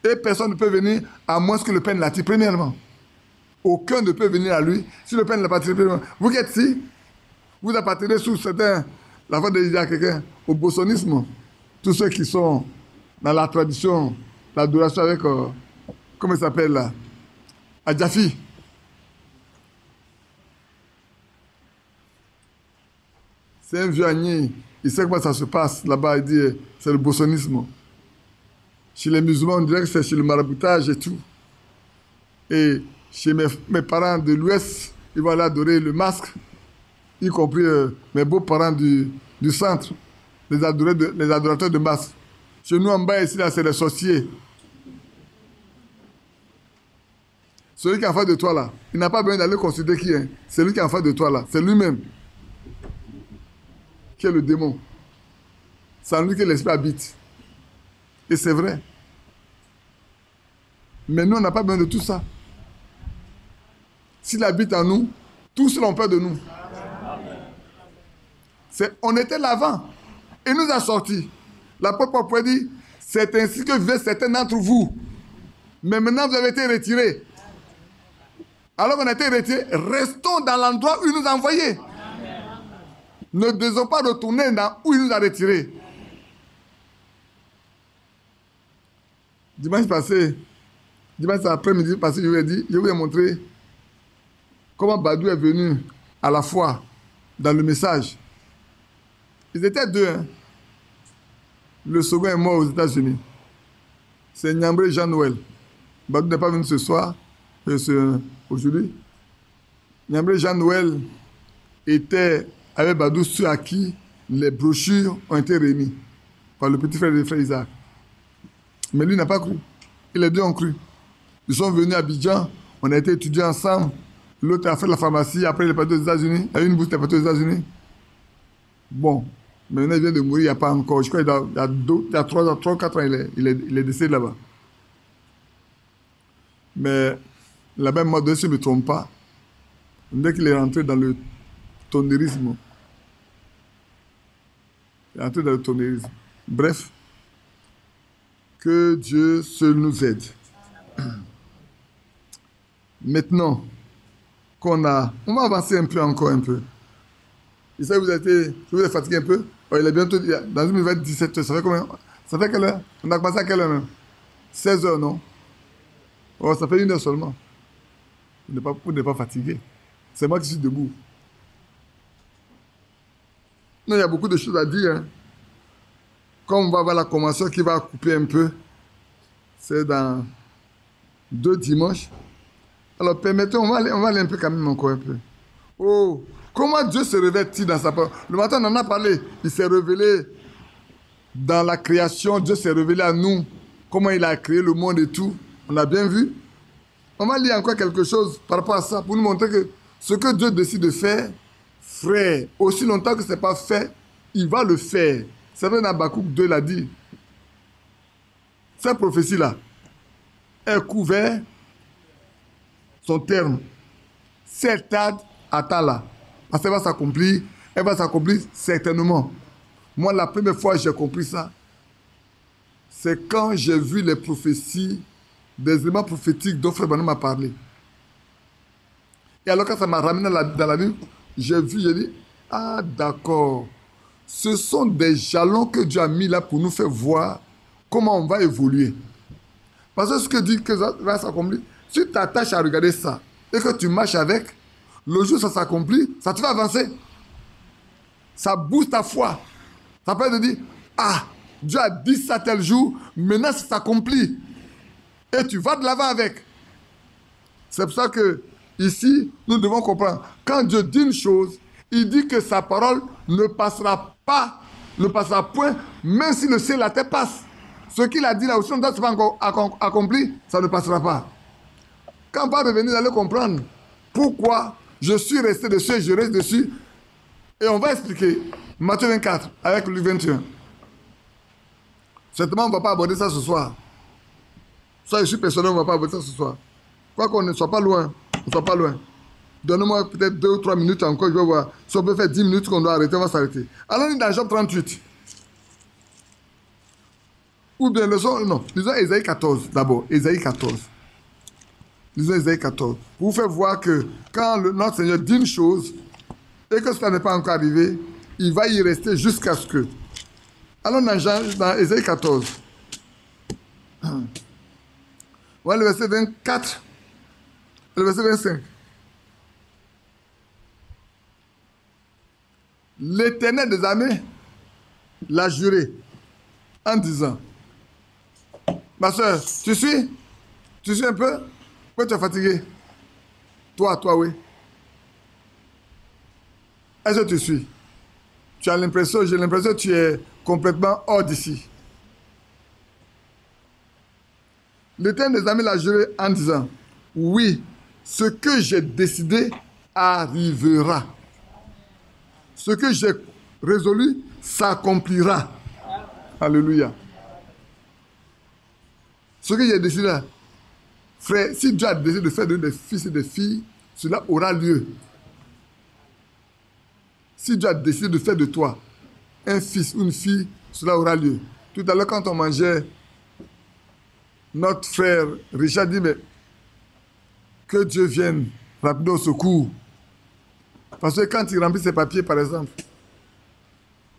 Et personne ne peut venir à moins que le Père ne l'attire premièrement. Aucun ne peut venir à lui si le Père ne l'a pas attiré premièrement. Vous qui êtes ici, vous appartenez sous certains, la fois de dire à quelqu'un, au bossonisme. Tous ceux qui sont dans la tradition, l'adoration avec, comment il s'appelle là, Adjafi. C'est un vieux agné. Il sait comment ça se passe là-bas. Il dit, c'est le bossonisme. Chez les musulmans, on dirait que c'est chez le maraboutage et tout. Et chez mes parents de l'Ouest, ils vont aller adorer le masque, y compris mes beaux-parents du centre, les adorateurs de masque. Chez nous, en bas, ici, là, c'est les sorciers. Celui qui est en face de toi, là, il n'a pas besoin d'aller considérer qui est. C'est lui qui est en face de toi, là. C'est lui-même qui est le démon. C'est en lui que l'esprit habite. Et c'est vrai. Mais nous, on n'a pas besoin de tout ça. S'il habite en nous, tous ont peur de nous. On était là avant. Il nous a sortis. L'apôtre Paul pourrait dire, c'est ainsi que vivaient certains d'entre vous. Mais maintenant, vous avez été retirés. Alors qu'on a été retirés, restons dans l'endroit où il nous a envoyés. Ne devons pas retourner dans où il nous a retirés. Dimanche après-midi passé, je vous ai montré comment Badou est venu à la foi dans le message. Ils étaient deux. Hein. Le second est mort aux États-Unis. C'est Nyambré Jean-Noël. Badou n'est pas venu ce soir, aujourd'hui. Nyambré Jean-Noël était avec Badou ceux à qui les brochures ont été remises par le petit frère de frère Isaac. Mais lui n'a pas cru. Et les deux ont cru. Ils sont venus à Abidjan, on a été étudiés ensemble. L'autre a fait la pharmacie, après il est parti aux États-Unis. Il y a eu une bourse, il est parti aux États-Unis. Bon, maintenant il vient de mourir, il n'y a pas encore. Je crois qu'il y a 3 ou 4 ans, il est décédé là-bas. Mais là-bas, moi, si je ne me trompe pas, dès qu'il est rentré dans le tonnérisme, il est rentré dans le tonnérisme. Bref, que Dieu seul nous aide. Maintenant qu'on a... On va avancer encore un peu. Et ça, vous êtes fatigué un peu? Oh, il est bientôt... Dans une minute, 17h. Ça fait combien? Ça fait quelle heure? On a commencé à quelle heure même? 16h, non? Oh, ça fait 1 heure seulement. Vous n'êtes pas fatigué. C'est moi qui suis debout. Non, il y a beaucoup de choses à dire. Hein. Comme on va avoir la convention qui va couper un peu, c'est dans 2 dimanches. Alors permettez, on va aller un peu quand même encore un peu. Oh, comment Dieu se révèle-t-il dans sa parole? Le matin, on en a parlé. Il s'est révélé dans la création. Dieu s'est révélé à nous. Comment il a créé le monde et tout. On a bien vu. On va lire encore quelque chose par rapport à ça pour nous montrer que ce que Dieu décide de faire, frère, aussi longtemps que ce n'est pas fait, il va le faire. C'est vrai, dans Habakkuk 2 l'a dit. Cette prophétie-là est couverte son terme. Cette date attend là. Parce qu'elle va s'accomplir. Elle va s'accomplir certainement. Moi, la première fois que j'ai compris ça, c'est quand j'ai vu les prophéties, des éléments prophétiques dont Frère Branham m'a parlé. Et alors quand ça m'a ramené dans la vie, j'ai dit, ah d'accord. Ce sont des jalons que Dieu a mis là pour nous faire voir comment on va évoluer. Parce que ce que dit que ça va s'accomplir, si tu t'attaches à regarder ça et que tu marches avec, le jour où ça s'accomplit, ça te fait avancer. Ça booste ta foi. Ça peut te dire, ah, Dieu a dit ça tel jour, maintenant ça s'accomplit. Et tu vas de l'avant avec. C'est pour ça que ici, nous devons comprendre. Quand Dieu dit une chose, il dit que sa parole ne passera point, même si le ciel et la terre passent. Ce qu'il a dit là aussi, on ne doit pas encore accompli, ça ne passera pas. Quand on va revenir, vous allez comprendre pourquoi je suis resté dessus et je reste dessus. Et on va expliquer Matthieu 24 avec Luc 21. Certainement, on ne va pas aborder ça ce soir. Ça, je suis personnel, on ne va pas aborder ça ce soir. Quoi qu'on ne soit pas loin, on ne soit pas loin. Donnez-moi peut-être 2 ou 3 minutes encore, je vais voir. Si on peut faire 10 minutes qu'on doit arrêter, on va s'arrêter. Allons dans Job 38. Ou bien, lisons Ésaïe 14 d'abord. Ésaïe 14. Lisons Ésaïe 14. Pour vous faire voir que quand notre Seigneur dit une chose et que ça n'est pas encore arrivé, il va y rester jusqu'à ce que. Allons dans Ésaïe 14. Voilà le verset 24 et le verset 25. L'Éternel des armées l'a juré en disant, ma soeur, tu suis? Tu suis un peu? Pourquoi tu es fatigué? Toi, oui. Est-ce que tu suis? J'ai l'impression que tu es complètement hors d'ici. L'Éternel des armées l'a juré en disant, oui, ce que j'ai décidé arrivera. Ce que j'ai résolu s'accomplira. Alléluia. Ce que j'ai décidé, frère, si Dieu a décidé de faire des fils et des filles, cela aura lieu. Si Dieu a décidé de faire de toi un fils ou une fille, cela aura lieu. Tout à l'heure, quand on mangeait, notre frère Richard dit, mais que Dieu vienne rapidement au secours. Parce que quand il remplit ses papiers, par exemple,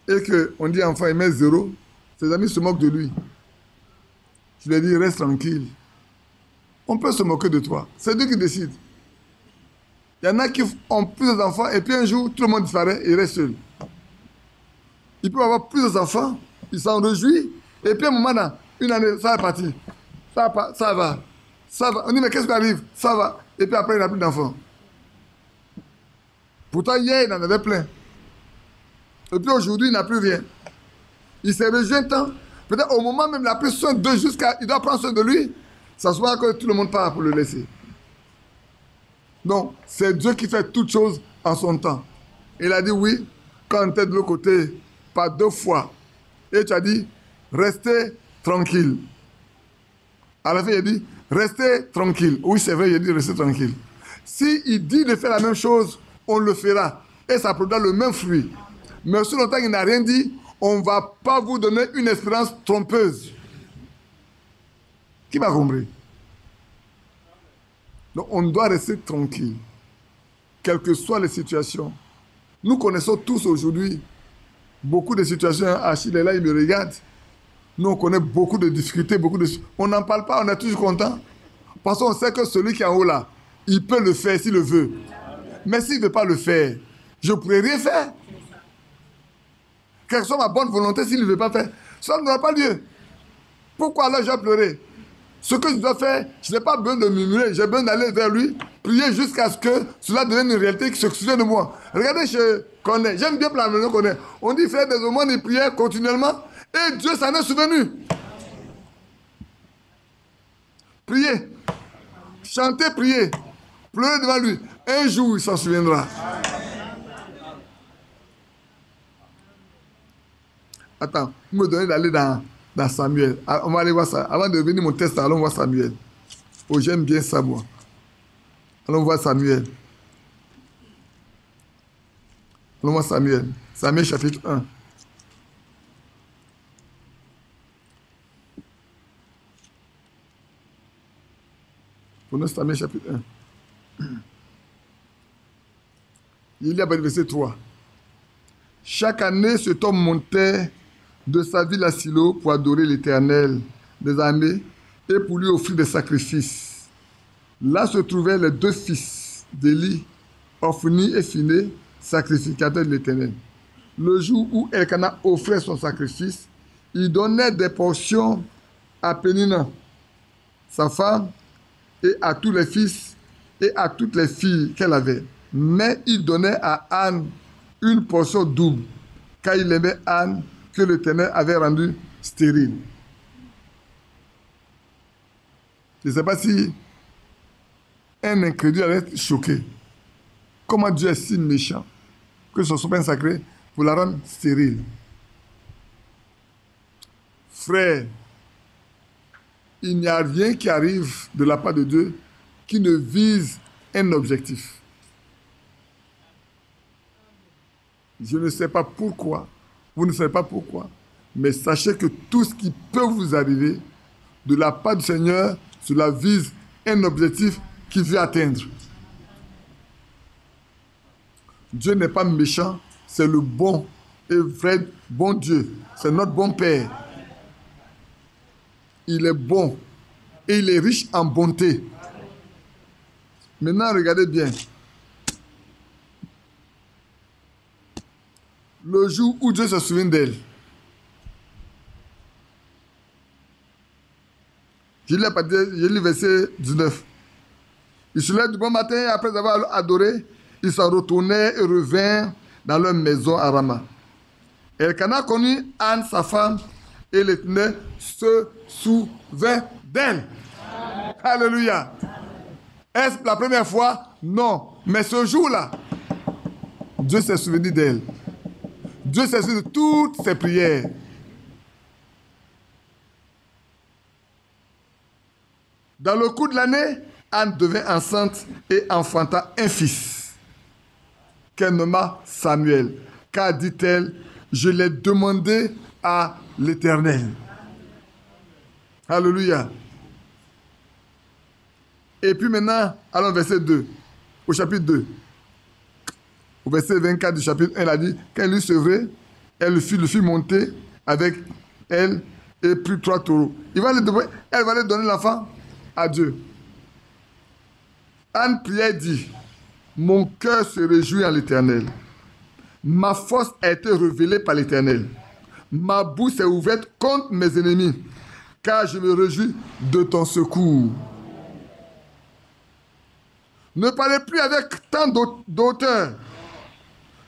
et qu'on dit enfant, il met 0, ses amis se moquent de lui. Je lui ai dit, reste tranquille. On peut se moquer de toi. C'est Dieu qui décide. Il y en a qui ont plusieurs enfants et puis un jour, tout le monde disparaît et il reste seul. Il peut avoir plusieurs enfants, il s'en réjouit, et puis à un moment, là, une année, ça va partir. Ça va. On dit, mais qu'est-ce qui arrive? Ça va. Et puis après, il n'a plus d'enfants. Pourtant, hier, il en avait plein. Et puis aujourd'hui, il n'a plus rien. Il s'est réjoui un temps. Peut-être au moment même, il a pris soin d'eux jusqu'à... Il doit prendre soin de lui. Ça se voit que tout le monde part pour le laisser. Donc, c'est Dieu qui fait toutes choses en son temps. Il a dit oui, quand on était de l'autre côté, pas 2 fois. Et tu as dit, restez tranquille. À la fin, il a dit, restez tranquille. Oui, c'est vrai, il a dit, restez tranquille. S'il dit de faire la même chose, on le fera. Et ça produira le même fruit. Mais si longtemps qu'il n'a rien dit, on ne va pas vous donner une espérance trompeuse. Qui m'a compris? Donc, on doit rester tranquille, quelles que soient les situations. Nous connaissons tous aujourd'hui beaucoup de situations. Achille est là, il me regarde. Nous, on connaît beaucoup de difficultés, On n'en parle pas, on est toujours content. Parce qu'on sait que celui qui est en haut là, il peut le faire s'il le veut. Mais s'il ne veut pas le faire, je ne pourrais rien faire. Quelle que soit ma bonne volonté, s'il ne veut pas faire, ça n'aura pas lieu. Pourquoi alors je vais pleurer? Ce que je dois faire, je n'ai pas besoin de murmurer, j'ai besoin d'aller vers lui, prier jusqu'à ce que cela devienne une réalité qui se souvient de moi. Regardez chez Corneille, j'aime bien la maison Corneille. On dit faire des aumônes et prières continuellement, et Dieu s'en est souvenu. Priez, chantez, priez, pleurez devant lui. Un jour, il s'en souviendra. Attends, vous me donnez d'aller dans Samuel. On va aller voir ça. Avant de venir mon test, allons voir Samuel. Oh, j'aime bien ça, moi. Allons voir Samuel. Allons voir Samuel. Samuel chapitre 1. Prenons Samuel chapitre 1. Il y a le verset 3. Chaque année, cet homme montait de sa ville à Silo pour adorer l'Éternel des armées et pour lui offrir des sacrifices. Là se trouvaient les 2 fils d'Élie, Ophni et Phiné, sacrificateurs de l'Éternel. Le jour où Elkana offrait son sacrifice, il donnait des portions à Pénina, sa femme, et à tous les fils et à toutes les filles qu'elle avait. Mais il donnait à Anne une portion double, car il aimait Anne que l'Éternel avait rendue stérile. Je ne sais pas si un incrédule allait être choqué. Comment Dieu est si méchant que son pain sacré pour la rendre stérile. Frère, il n'y a rien qui arrive de la part de Dieu qui ne vise un objectif. Je ne sais pas pourquoi, vous ne savez pas pourquoi, mais sachez que tout ce qui peut vous arriver de la part du Seigneur, cela vise un objectif qu'il veut atteindre. Dieu n'est pas méchant, c'est le bon et vrai bon Dieu. C'est notre bon Père. Il est bon et il est riche en bonté. Maintenant, regardez bien. Le jour où Dieu se souvient d'elle. Je lis le verset 19. Ils se lèvent du bon matin et après avoir adoré, ils s'en retournaient et revinrent dans leur maison à Rama. Elkana connut Anne, sa femme, et l'Éternel se souvint d'elle. Alléluia. Est-ce la première fois? Non. Mais ce jour-là, Dieu s'est souvenu d'elle. Dieu s'est souvenu de toutes ses prières. Dans le cours de l'année, Anne devint enceinte et enfanta un fils, qu'elle nomma Samuel. Car, dit-elle, je l'ai demandé à l'Éternel. Alléluia. Et puis maintenant, allons au verset 2, au chapitre 2. Au verset 24 du chapitre 1, elle a dit, quand elle lui sevrait, elle le fit monter avec elle et prit 3 taureaux. Elle va lui donner l'enfant à Dieu. Anne priait et dit, mon cœur se réjouit en l'Éternel. Ma force a été révélée par l'Éternel. Ma bouche est ouverte contre mes ennemis, car je me réjouis de ton secours. Ne parlez plus avec tant d'auteur,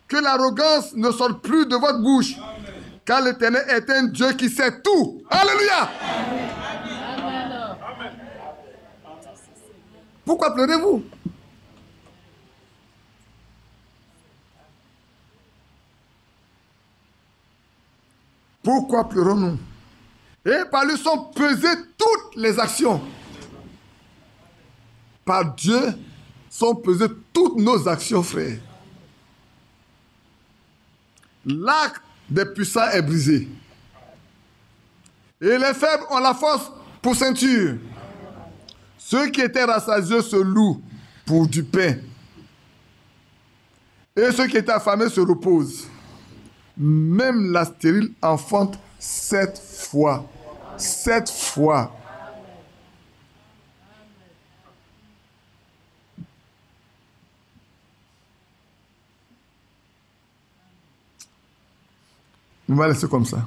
que l'arrogance ne sorte plus de votre bouche, car l'Éternel est un Dieu qui sait tout. Alléluia. Pourquoi pleurez-vous? Pourquoi pleurons-nous? Et par lui sont pesées toutes les actions. Par Dieu sont pesées toutes nos actions, frères. L'arc des puissants est brisé. Et les faibles ont la force pour ceinture. Ceux qui étaient rassasiés se louent pour du pain. Et ceux qui étaient affamés se reposent. Même la stérile enfante 7 fois. 7 fois. On va laisser comme ça.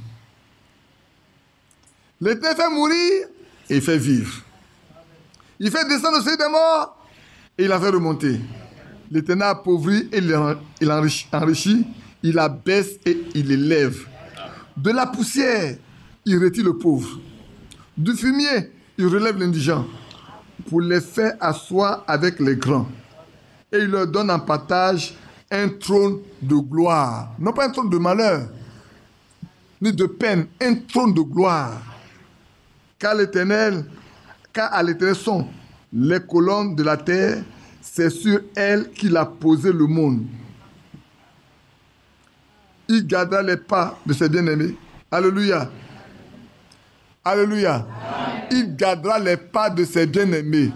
L'Éternel fait mourir et il fait vivre. Il fait descendre le seuil des morts et il la fait remonter. L'Éternel appauvrit et il enrichit. Il abaisse et il élève. De la poussière, il retire le pauvre. Du fumier, il relève l'indigent. Pour les faire asseoir avec les grands. Et il leur donne en partage un trône de gloire. Non pas un trône de malheur, ni de peine, un trône de gloire. Car à l'Éternel sont les colonnes de la terre, c'est sur elle qu'il a posé le monde. Il gardera les pas de ses bien-aimés. Alléluia. Alléluia. Amen. Il gardera les pas de ses bien-aimés.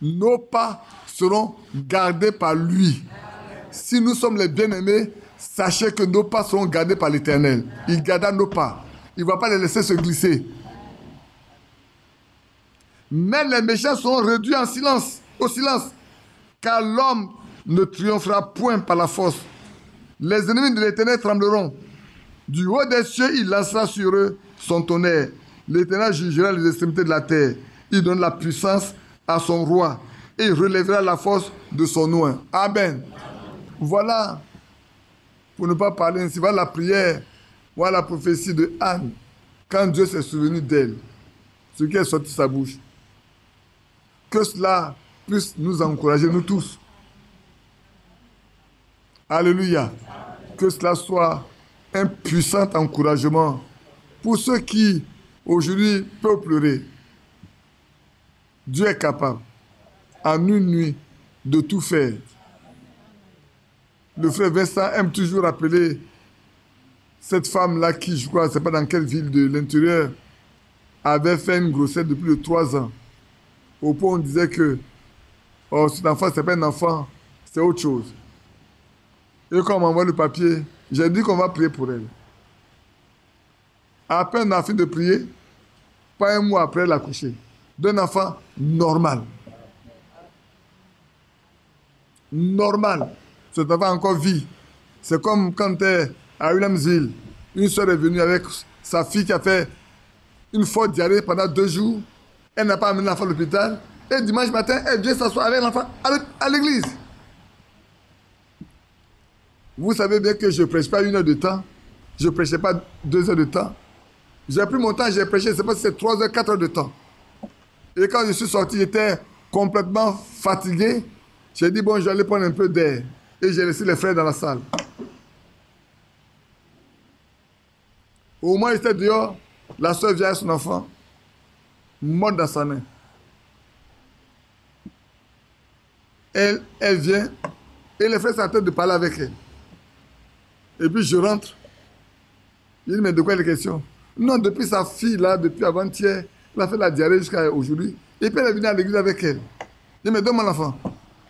Nos pas seront gardés par lui. Si nous sommes les bien-aimés, sachez que nos pas seront gardés par l'Éternel. Il gardera nos pas. Il ne va pas les laisser se glisser. Mais les méchants seront réduits en silence, au silence, car l'homme ne triomphera point par la force. Les ennemis de l'Éternel trembleront. Du haut des cieux, il lancera sur eux son tonnerre. L'Éternel jugera les extrémités de la terre. Il donne la puissance à son roi et il relèvera la force de son oint. Amen. Voilà, pour ne pas parler ainsi, voilà la prière, voilà la prophétie de Anne, quand Dieu s'est souvenu d'elle, ce qui est sorti de sa bouche. Que cela puisse nous encourager, nous tous. Alléluia. Que cela soit un puissant encouragement pour ceux qui, aujourd'hui, peuvent pleurer. Dieu est capable, en une nuit, de tout faire. Le frère Vincent aime toujours rappeler cette femme-là qui, je crois, je ne sais pas dans quelle ville de l'intérieur, avait fait une grossesse de plus de 3 ans. Au point où on disait que cet enfant, ce n'est pas un enfant, c'est autre chose. Et quand on m'envoie le papier, j'ai dit qu'on va prier pour elle. À peine on a fini de prier, pas un mois après, elle a accouché. D'un enfant normal. Normal. Cet enfant encore vit. C'est comme quand tu es à Williamsville. Une soeur est venue avec sa fille qui a fait une forte diarrhée pendant 2 jours. Elle n'a pas amené l'enfant à l'hôpital. Et dimanche matin, elle vient s'asseoir avec l'enfant à l'église. Vous savez bien que je ne prêche pas 1 heure de temps. Je ne prêchais pas 2 heures de temps. J'ai pris mon temps, j'ai prêché, je ne sais pas si c'est 3 heures, 4 heures de temps. Et quand je suis sorti, j'étais complètement fatigué. J'ai dit, bon, je vais aller prendre un peu d'air. Et j'ai laissé les frères dans la salle. Au moment où j'étais dehors, la soeur vient avec son enfant, morte dans sa main. Elle vient, et les frères s'attendent de parler avec elle. Et puis je rentre. Il dit, mais de quoi il est question? Non, depuis sa fille, là, depuis avant-hier, elle a fait la diarrhée jusqu'à aujourd'hui. Et puis elle est venue à l'église avec elle. Il dit, mais donne-moi l'enfant.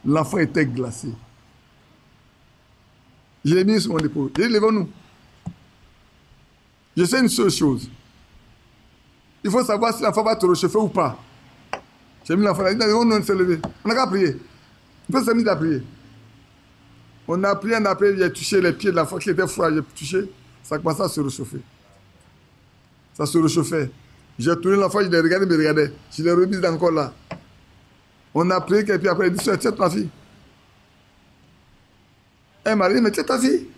L'enfant était glacé. Je l'ai mis sur mon épaule. Il dit, levons-nous. Je sais une seule chose. Il faut savoir si l'enfant va te réchauffer ou pas. J'ai mis l'enfant là. Il dit, on s'est levé. On n'a qu'à prier. On peut se mettre à prier. On a prié, j'ai touché les pieds de l'enfant qui était froid. J'ai touché. Ça commençait à se réchauffer. Ça se réchauffait. J'ai tourné l'enfant, je l'ai regardé, il me regardait. Je l'ai remis encore là. On a prié, et puis après, il dit, tiens ta fille. Elle m'a dit, mais tiens ta fille.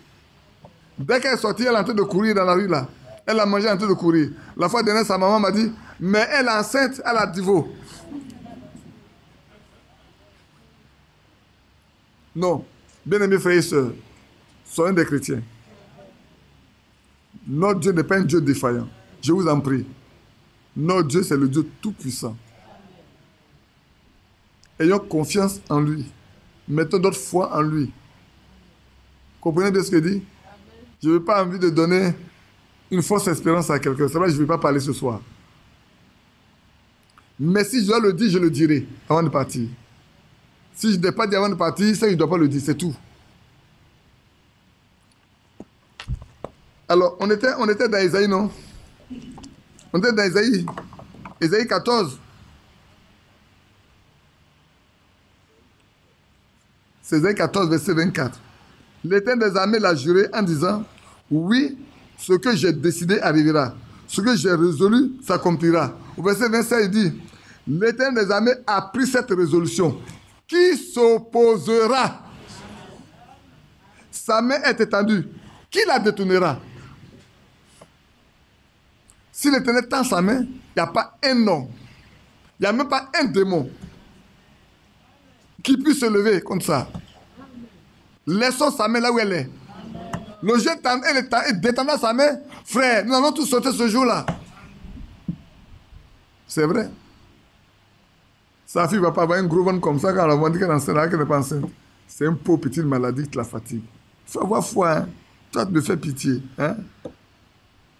Dès qu'elle est sortie, elle est en train de courir dans la rue là. Elle a mangé en train de courir. La fois dernière, sa maman m'a dit, mais elle est enceinte, elle a divorcé. Non. Bien-aimés frères et sœurs, soyez des chrétiens. Notre Dieu n'est pas un Dieu défaillant. Je vous en prie. Notre Dieu, c'est le Dieu tout-puissant. Ayons confiance en lui. Mettons notre foi en lui. Comprenez bien ce que dit? Je n'ai pas envie de donner une fausse espérance à quelqu'un. C'est vrai, je ne vais pas parler ce soir. Mais si je dois le dire, je le dirai avant de partir. Si je n'ai pas dit avant de partir, c'est que je ne dois pas le dire, c'est tout. Alors, on était dans Isaïe, non? On était dans Isaïe. Isaïe 14. C'est Isaïe 14, verset 24. L'Éternel des armées l'a juré en disant, oui, ce que j'ai décidé arrivera. Ce que j'ai résolu s'accomplira. Au verset 27, il dit, l'Éternel des armées a pris cette résolution. Qui s'opposera? Sa main est étendue. Qui la détournera? Si l'Éternel tend sa main, il n'y a pas un homme, il n'y a même pas un démon qui puisse se lever comme ça. Laissons sa main là où elle est. Le Dieu détendant sa main, frère, nous allons tous sauter ce jour-là. C'est vrai. Sa fille ne va pas avoir un gros ventre comme ça quand on va dire qu'elle est enceinte, qu'elle n'est pas enceinte. C'est une pauvre petite maladie qui la fatigue. Il faut avoir foi. Hein? Toi, tu me fais pitié. Hein?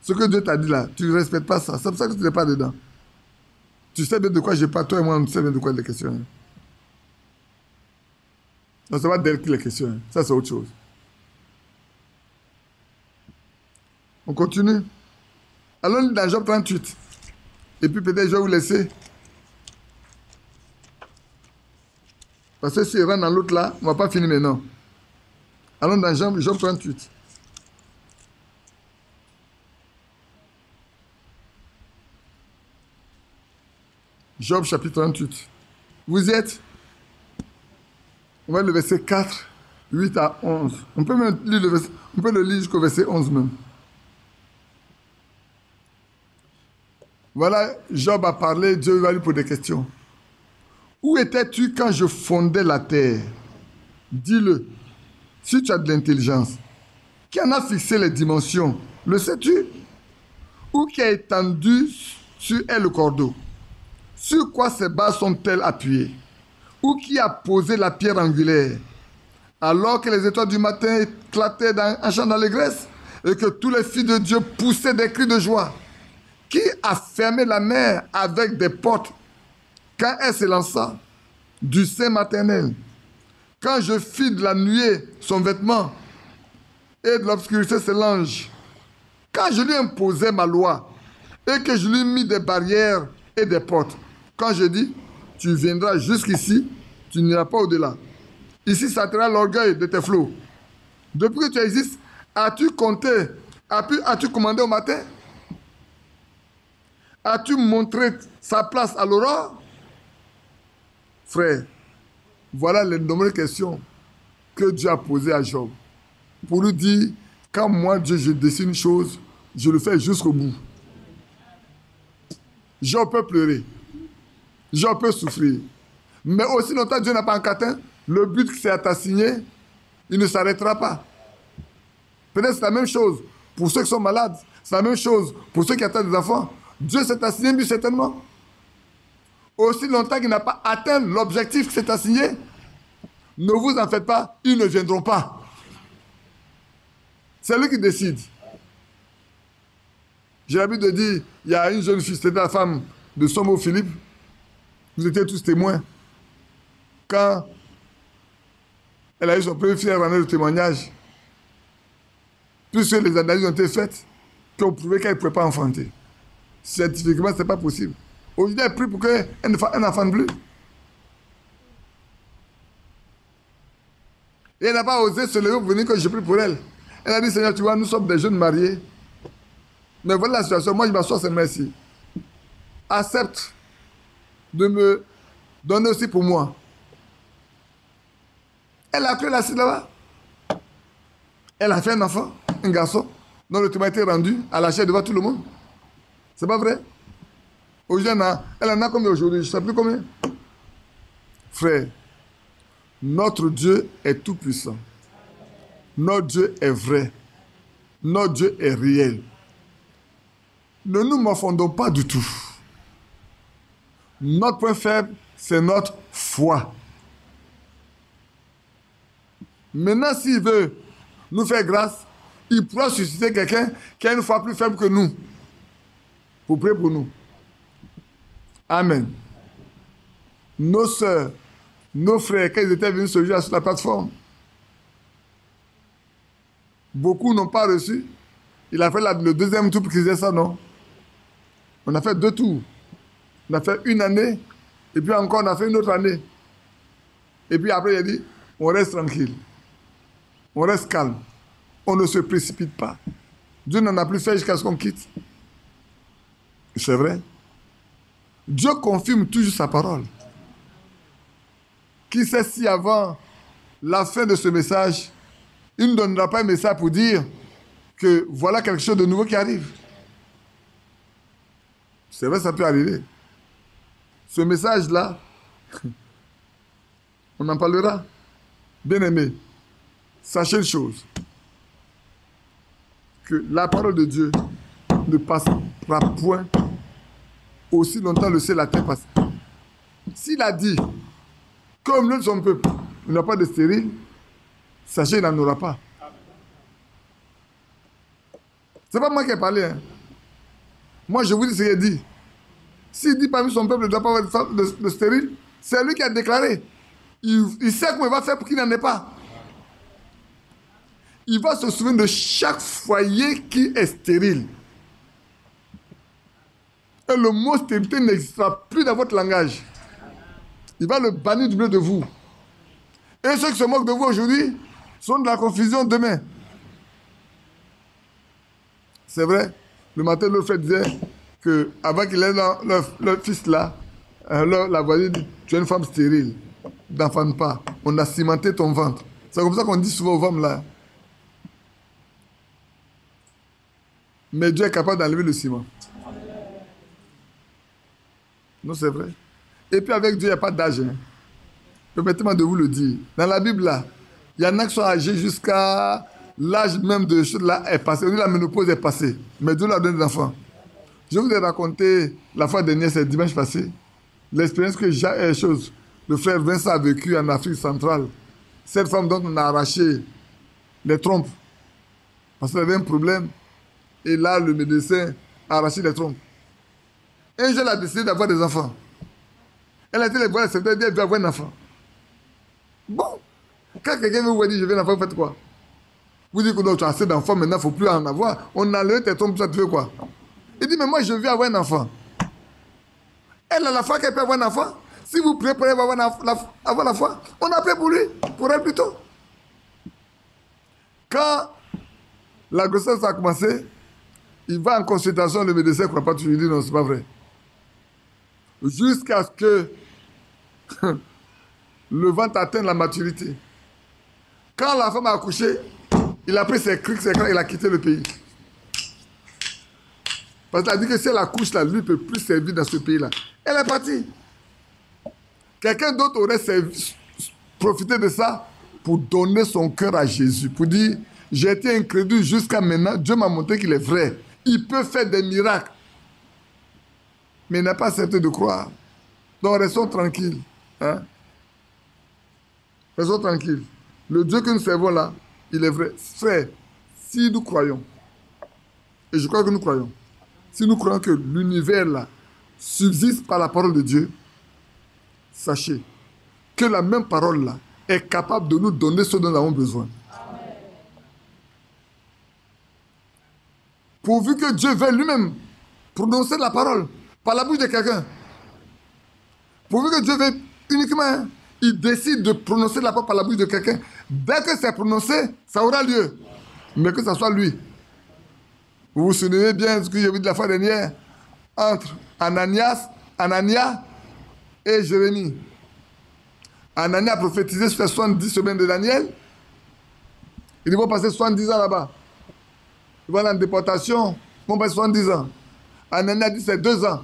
Ce que Dieu t'a dit là, tu ne respectes pas ça. C'est pour ça que tu n'es pas dedans. Tu sais bien de quoi je parle. Toi et moi, on sait bien de quoi les questions. Hein? On ne sait pas d'elle qui les questions. Hein? Ça, c'est autre chose. On continue. Allons dans Job 38. Et puis peut-être je vais vous laisser. Parce que si je rentre dans l'autre là, on ne va pas finir maintenant. Allons dans Job 38. Job chapitre 38. Vous y êtes? On va le verset 4, 8 à 11. On peut même lire on peut le lire jusqu'au verset 11 même. Voilà, Job a parlé, Dieu va lui poser des questions. Où étais-tu quand je fondais la terre? Dis-le, si tu as de l'intelligence. Qui en a fixé les dimensions? Le sais-tu? Ou qui a étendu sur elle le cordeau? Sur quoi ces bases sont-elles appuyées? Ou qui a posé la pierre angulaire? Alors que les étoiles du matin éclataient en chant d'allégresse et que tous les fils de Dieu poussaient des cris de joie. Qui a fermé la mer avec des portes quand elle s'élança du sein maternel? Quand je fis de la nuée son vêtement et de l'obscurité ses langes. Quand je lui imposais ma loi et que je lui mis des barrières et des portes. Quand je dis, tu viendras jusqu'ici, tu n'iras pas au-delà. Ici s'atteindra l'orgueil de tes flots. Depuis que tu existes, as-tu compté, as-tu commandé au matin? As-tu montré sa place à l'aurore? Frère, voilà les nombreuses questions que Dieu a posées à Job. Pour lui dire, quand moi, Dieu, je décide une chose, je le fais jusqu'au bout. Job peut pleurer. Job peut souffrir. Mais aussi longtemps Dieu n'a pas encatin, le but qui s'est assigné, il ne s'arrêtera pas. Peut-être c'est la même chose pour ceux qui sont malades. C'est la même chose pour ceux qui attendent des enfants. Dieu s'est assigné un but certainement. Aussi longtemps qu'il n'a pas atteint l'objectif qui s'est assigné, ne vous en faites pas, ils ne viendront pas. C'est lui qui décide. J'ai l'habitude de dire, il y a une jeune fille, c'était la femme de Somo Philippe. Vous étiez tous témoins. Quand elle a eu son premier fier année de témoignage, puisque les analyses ont été faites, qu'on prouvait qu'elle ne pouvait pas enfanter. Scientifiquement, ce n'est pas possible. Aujourd'hui, elle prie pour qu'elle n'enfante plus. Et elle n'a pas osé se lever pour venir que je prie pour elle. Elle a dit, Seigneur, tu vois, nous sommes des jeunes mariés. Mais voilà la situation. Moi, je m'assois seulement ici. Accepte de me donner aussi pour moi. Elle a pris l'assise là-bas. Elle a fait un enfant, un garçon, dont le témoin a été rendu à la chair devant tout le monde. C'est pas vrai? Aujourd'hui, elle en a combien aujourd'hui? Je ne sais plus combien. Frère, notre Dieu est tout puissant. Notre Dieu est vrai. Notre Dieu est réel. Ne nous morfondons pas du tout. Notre point faible, c'est notre foi. Maintenant, s'il veut nous faire grâce, il pourra susciter quelqu'un qui a une foi plus faible que nous pour prier pour nous. Amen. Nos sœurs, nos frères, quand ils étaient venus ce jour sur la plateforme, beaucoup n'ont pas reçu. Il a fait le deuxième tour pour qu'ils aient ça, non? On a fait 2 tours. On a fait une année, et puis encore on a fait une autre année. Et puis après il a dit, on reste tranquille. On reste calme. On ne se précipite pas. Dieu n'en a plus fait jusqu'à ce qu'on quitte. C'est vrai. Dieu confirme toujours sa parole. Qui sait si avant la fin de ce message, il ne donnera pas un message pour dire que voilà quelque chose de nouveau qui arrive. C'est vrai, ça peut arriver. Ce message-là, on en parlera. Bien-aimés, sachez une chose, que la parole de Dieu ne passera point aussi longtemps le ciel et la terre passe. S'il a dit, comme l'un de son peuple, il n'a pas de stérile, sachez, il n'en aura pas. Ce n'est pas moi qui ai parlé. Hein. Moi, je vous dis ce qu'il a dit. S'il dit parmi son peuple ne doit pas avoir de stérile, c'est lui qui a déclaré. Il sait comment il va faire pour qu'il n'en ait pas. Il va se souvenir de chaque foyer qui est stérile. Et le mot stérilité n'existera plus dans votre langage. Il va le bannir du milieu de vous. Et ceux qui se moquent de vous aujourd'hui sont de la confusion demain. C'est vrai. Le matin, le frère disait qu'avant qu'il ait leur fils là, la voisine dit, tu es une femme stérile. N'enfante pas. On a cimenté ton ventre. C'est comme ça qu'on dit souvent aux femmes là. Mais Dieu est capable d'enlever le ciment. Non, c'est vrai. Et puis avec Dieu, il n'y a pas d'âge. Hein. Permettez-moi de vous le dire. Dans la Bible, là, il y en a qui sont âgés jusqu'à l'âge même de choses là est passé. La ménopause est passée. Mais Dieu leur donne des enfants. Je vous ai raconté la fois dernière, c'est dimanche passé, l'expérience que le frère Vincent a vécu en Afrique centrale. Cette femme dont on a arraché les trompes. Parce qu'elle avait un problème. Et là, le médecin a arraché les trompes. Un jour, elle a décidé d'avoir des enfants. Elle a été les voir, elle veut avoir un enfant. Bon, quand quelqu'un vous dit, je veux un enfant, vous faites quoi? Vous dites que non, tu as assez d'enfants, maintenant, il ne faut plus en avoir. On a levé tes trompes, ça te fait quoi? Il dit, mais moi, je veux avoir un enfant. Elle a la foi qu'elle peut avoir un enfant. Si vous priez pour elle avoir la foi, on a prié pour lui, pour elle plutôt. Quand la grossesse a commencé, il va en consultation, le médecin ne croit pas, tu lui dis non, c'est pas vrai. Jusqu'à ce que le ventre atteigne la maturité. Quand la femme a accouché, il a pris ses crics, ses crans, il a quitté le pays. Parce qu'il a dit que si elle accouche là, lui ne peut plus servir dans ce pays-là. Elle est partie. Quelqu'un d'autre aurait profité de ça pour donner son cœur à Jésus, pour dire, j'ai été incrédule jusqu'à maintenant, Dieu m'a montré qu'il est vrai. Il peut faire des miracles. Mais il n'a pas accepté de croire. Donc restons tranquilles. Hein? Restons tranquilles. Le Dieu que nous servons là, il est vrai. Frère, Si nous croyons, et je crois que nous croyons, si nous croyons que l'univers là subsiste par la parole de Dieu, sachez que la même parole là est capable de nous donner ce dont nous avons besoin. Pourvu que Dieu veuille lui-même prononcer la parole par la bouche de quelqu'un. Pourvu que Dieu veuille uniquement, il décide de prononcer la parole par la bouche de quelqu'un. Dès que c'est prononcé, ça aura lieu. Mais que ce soit lui. Vous vous souvenez bien de ce que j'ai vu de la fois dernière entre Anania et Jérémie. Anania a prophétisé sur les 70 semaines de Daniel. Ils vont passer 70 ans là-bas. Ils vont aller en déportation. Ils vont passer 70 ans. Anania a dit c'est 2 ans.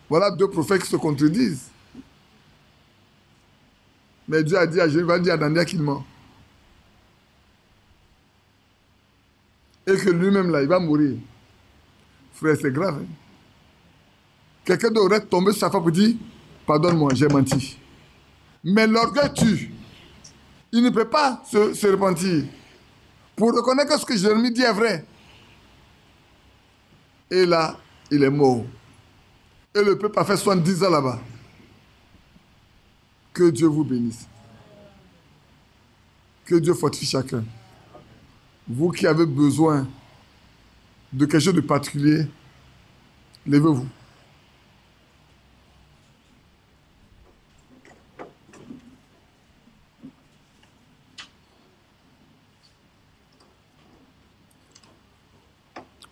Voilà 2 prophètes qui se contredisent. Mais Dieu a dit à Jérémie, il va dire à Daniel qu'il ment. Et que lui-même là, il va mourir. Frère, c'est grave. Hein? Quelqu'un devrait tomber sur sa femme pour dire, pardonne-moi, j'ai menti. Mais l'orgueil tue. Il ne peut pas se repentir. Pour reconnaître que ce que Jérémie dit est vrai. Et là, il est mort. Et le peuple a fait 70 ans là-bas. Que Dieu vous bénisse. Que Dieu fortifie chacun. Vous qui avez besoin de quelque chose de particulier, levez-vous.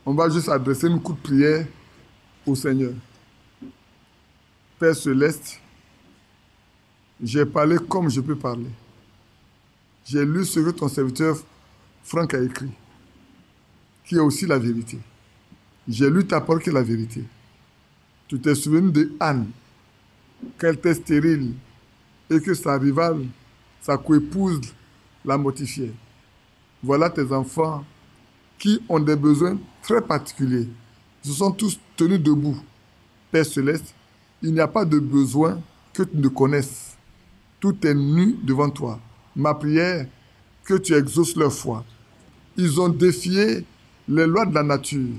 On va juste adresser une coup de prière au Seigneur. Père Céleste, j'ai parlé comme je peux parler. J'ai lu ce que ton serviteur Franck a écrit, qui est aussi la vérité. J'ai lu ta parole qui est la vérité. Tu t'es souvenu de Anne, qu'elle était stérile et que sa rivale, sa coépouse, la mortifiait. Voilà tes enfants qui ont des besoins très particuliers. Ils se sont tous tenus debout. Père Céleste, il n'y a pas de besoin que tu ne connaisses. Tout est nu devant toi. Ma prière, que tu exauces leur foi. Ils ont défié les lois de la nature.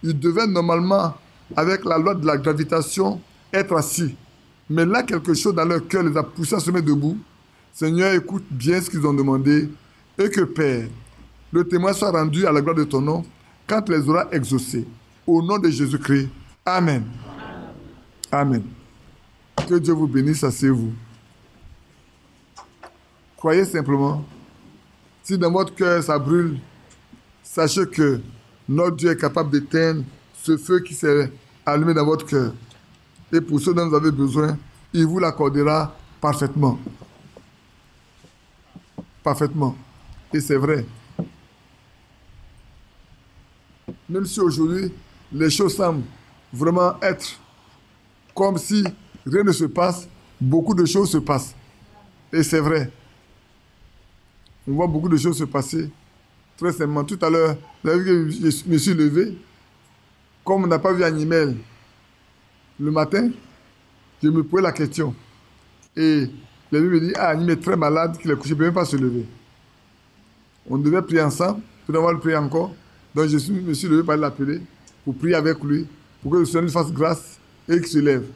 Ils devaient normalement, avec la loi de la gravitation, être assis. Mais là, quelque chose dans leur cœur les a poussés à se mettre debout. Seigneur, écoute bien ce qu'ils ont demandé. Et que, Père, le témoin soit rendu à la gloire de ton nom quand tu les auras exaucés. Au nom de Jésus-Christ. Amen. Amen. Que Dieu vous bénisse, asseyez-vous. Croyez simplement. Si dans votre cœur ça brûle, sachez que notre Dieu est capable d'éteindre ce feu qui s'est allumé dans votre cœur. Et pour ceux dont vous avez besoin, il vous l'accordera parfaitement. Parfaitement. Et c'est vrai. Même si aujourd'hui, les choses semblent vraiment être comme si rien ne se passe, beaucoup de choses se passent. Et c'est vrai. On voit beaucoup de choses se passer. Très simplement. Tout à l'heure, vous avez vu que je me suis levé. Comme on n'a pas vu un email le matin, je me posais la question. Et le me dit, Annie est très malade, qu'il est couché, il ne peut même pas se lever. On devait prier ensemble, puis on va le prier encore. Donc je me suis levé pour aller l'appeler, pour prier avec lui, pour que le Seigneur lui fasse grâce et qu'il se lève.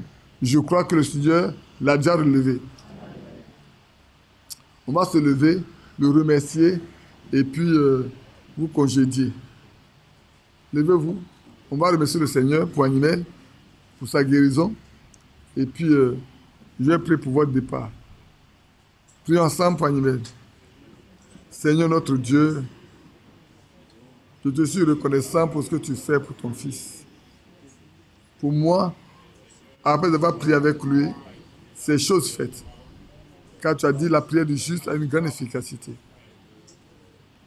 Je crois que le Seigneur l'a déjà relevé. On va se lever, le remercier et puis vous congédier. Levez-vous. On va remercier le Seigneur pour Animel, pour sa guérison. Et puis, je vais prier pour votre départ. Prions ensemble pour Animel. Seigneur notre Dieu, je te suis reconnaissant pour ce que tu fais pour ton fils. Pour moi, après avoir prié avec lui, c'est chose faite. Car tu as dit la prière du juste a une grande efficacité.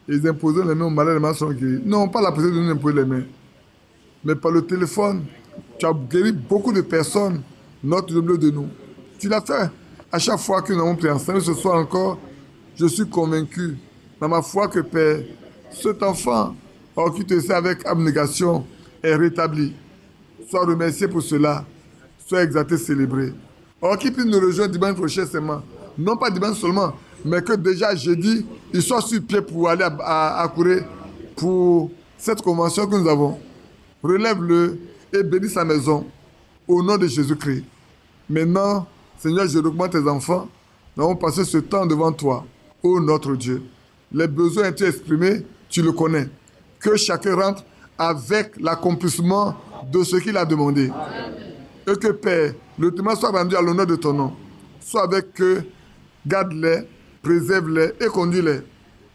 Et ils imposaient les mains aux malades, les mains sont guéris. Non, pas la prière de nous imposer les mains. Mais par le téléphone, tu as guéri beaucoup de personnes, notre milieu de nous. Tu l'as fait à chaque fois que nous avons prié ensemble. Ce soir encore, je suis convaincu dans ma foi que Père, cet enfant, qui te sait avec abnégation, est rétabli. Sois remercié pour cela. Sois exalté, célébré. Or, qui puisse nous rejoindre dimanche prochain seulement. Non pas dimanche seulement, mais que déjà jeudi, il soit sur pied pour aller à courir pour cette convention que nous avons. Relève-le et bénis sa maison au nom de Jésus-Christ. Maintenant, Seigneur, je recommande tes enfants. Nous avons passé ce temps devant toi, ô notre Dieu. Les besoins ont été exprimés, tu le connais. Que chacun rentre avec l'accomplissement de ce qu'il a demandé. Amen. Et que, Père, le témoin soit rendu à l'honneur de ton nom. Sois avec eux, garde-les, préserve-les et conduis-les.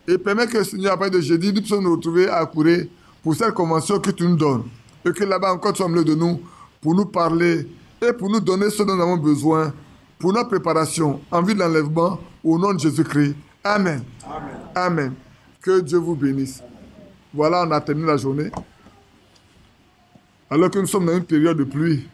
Et permets que, Seigneur, après de jeudi, nous puissions nous retrouver à courir pour cette convention que tu nous donnes. Et que là-bas encore, tu sois au milieu de nous pour nous parler et pour nous donner ce dont nous avons besoin pour notre préparation en vue de l'enlèvement au nom de Jésus-Christ. Amen. Amen. Amen. Que Dieu vous bénisse. Voilà, on a terminé la journée. Alors que nous sommes dans une période de pluie.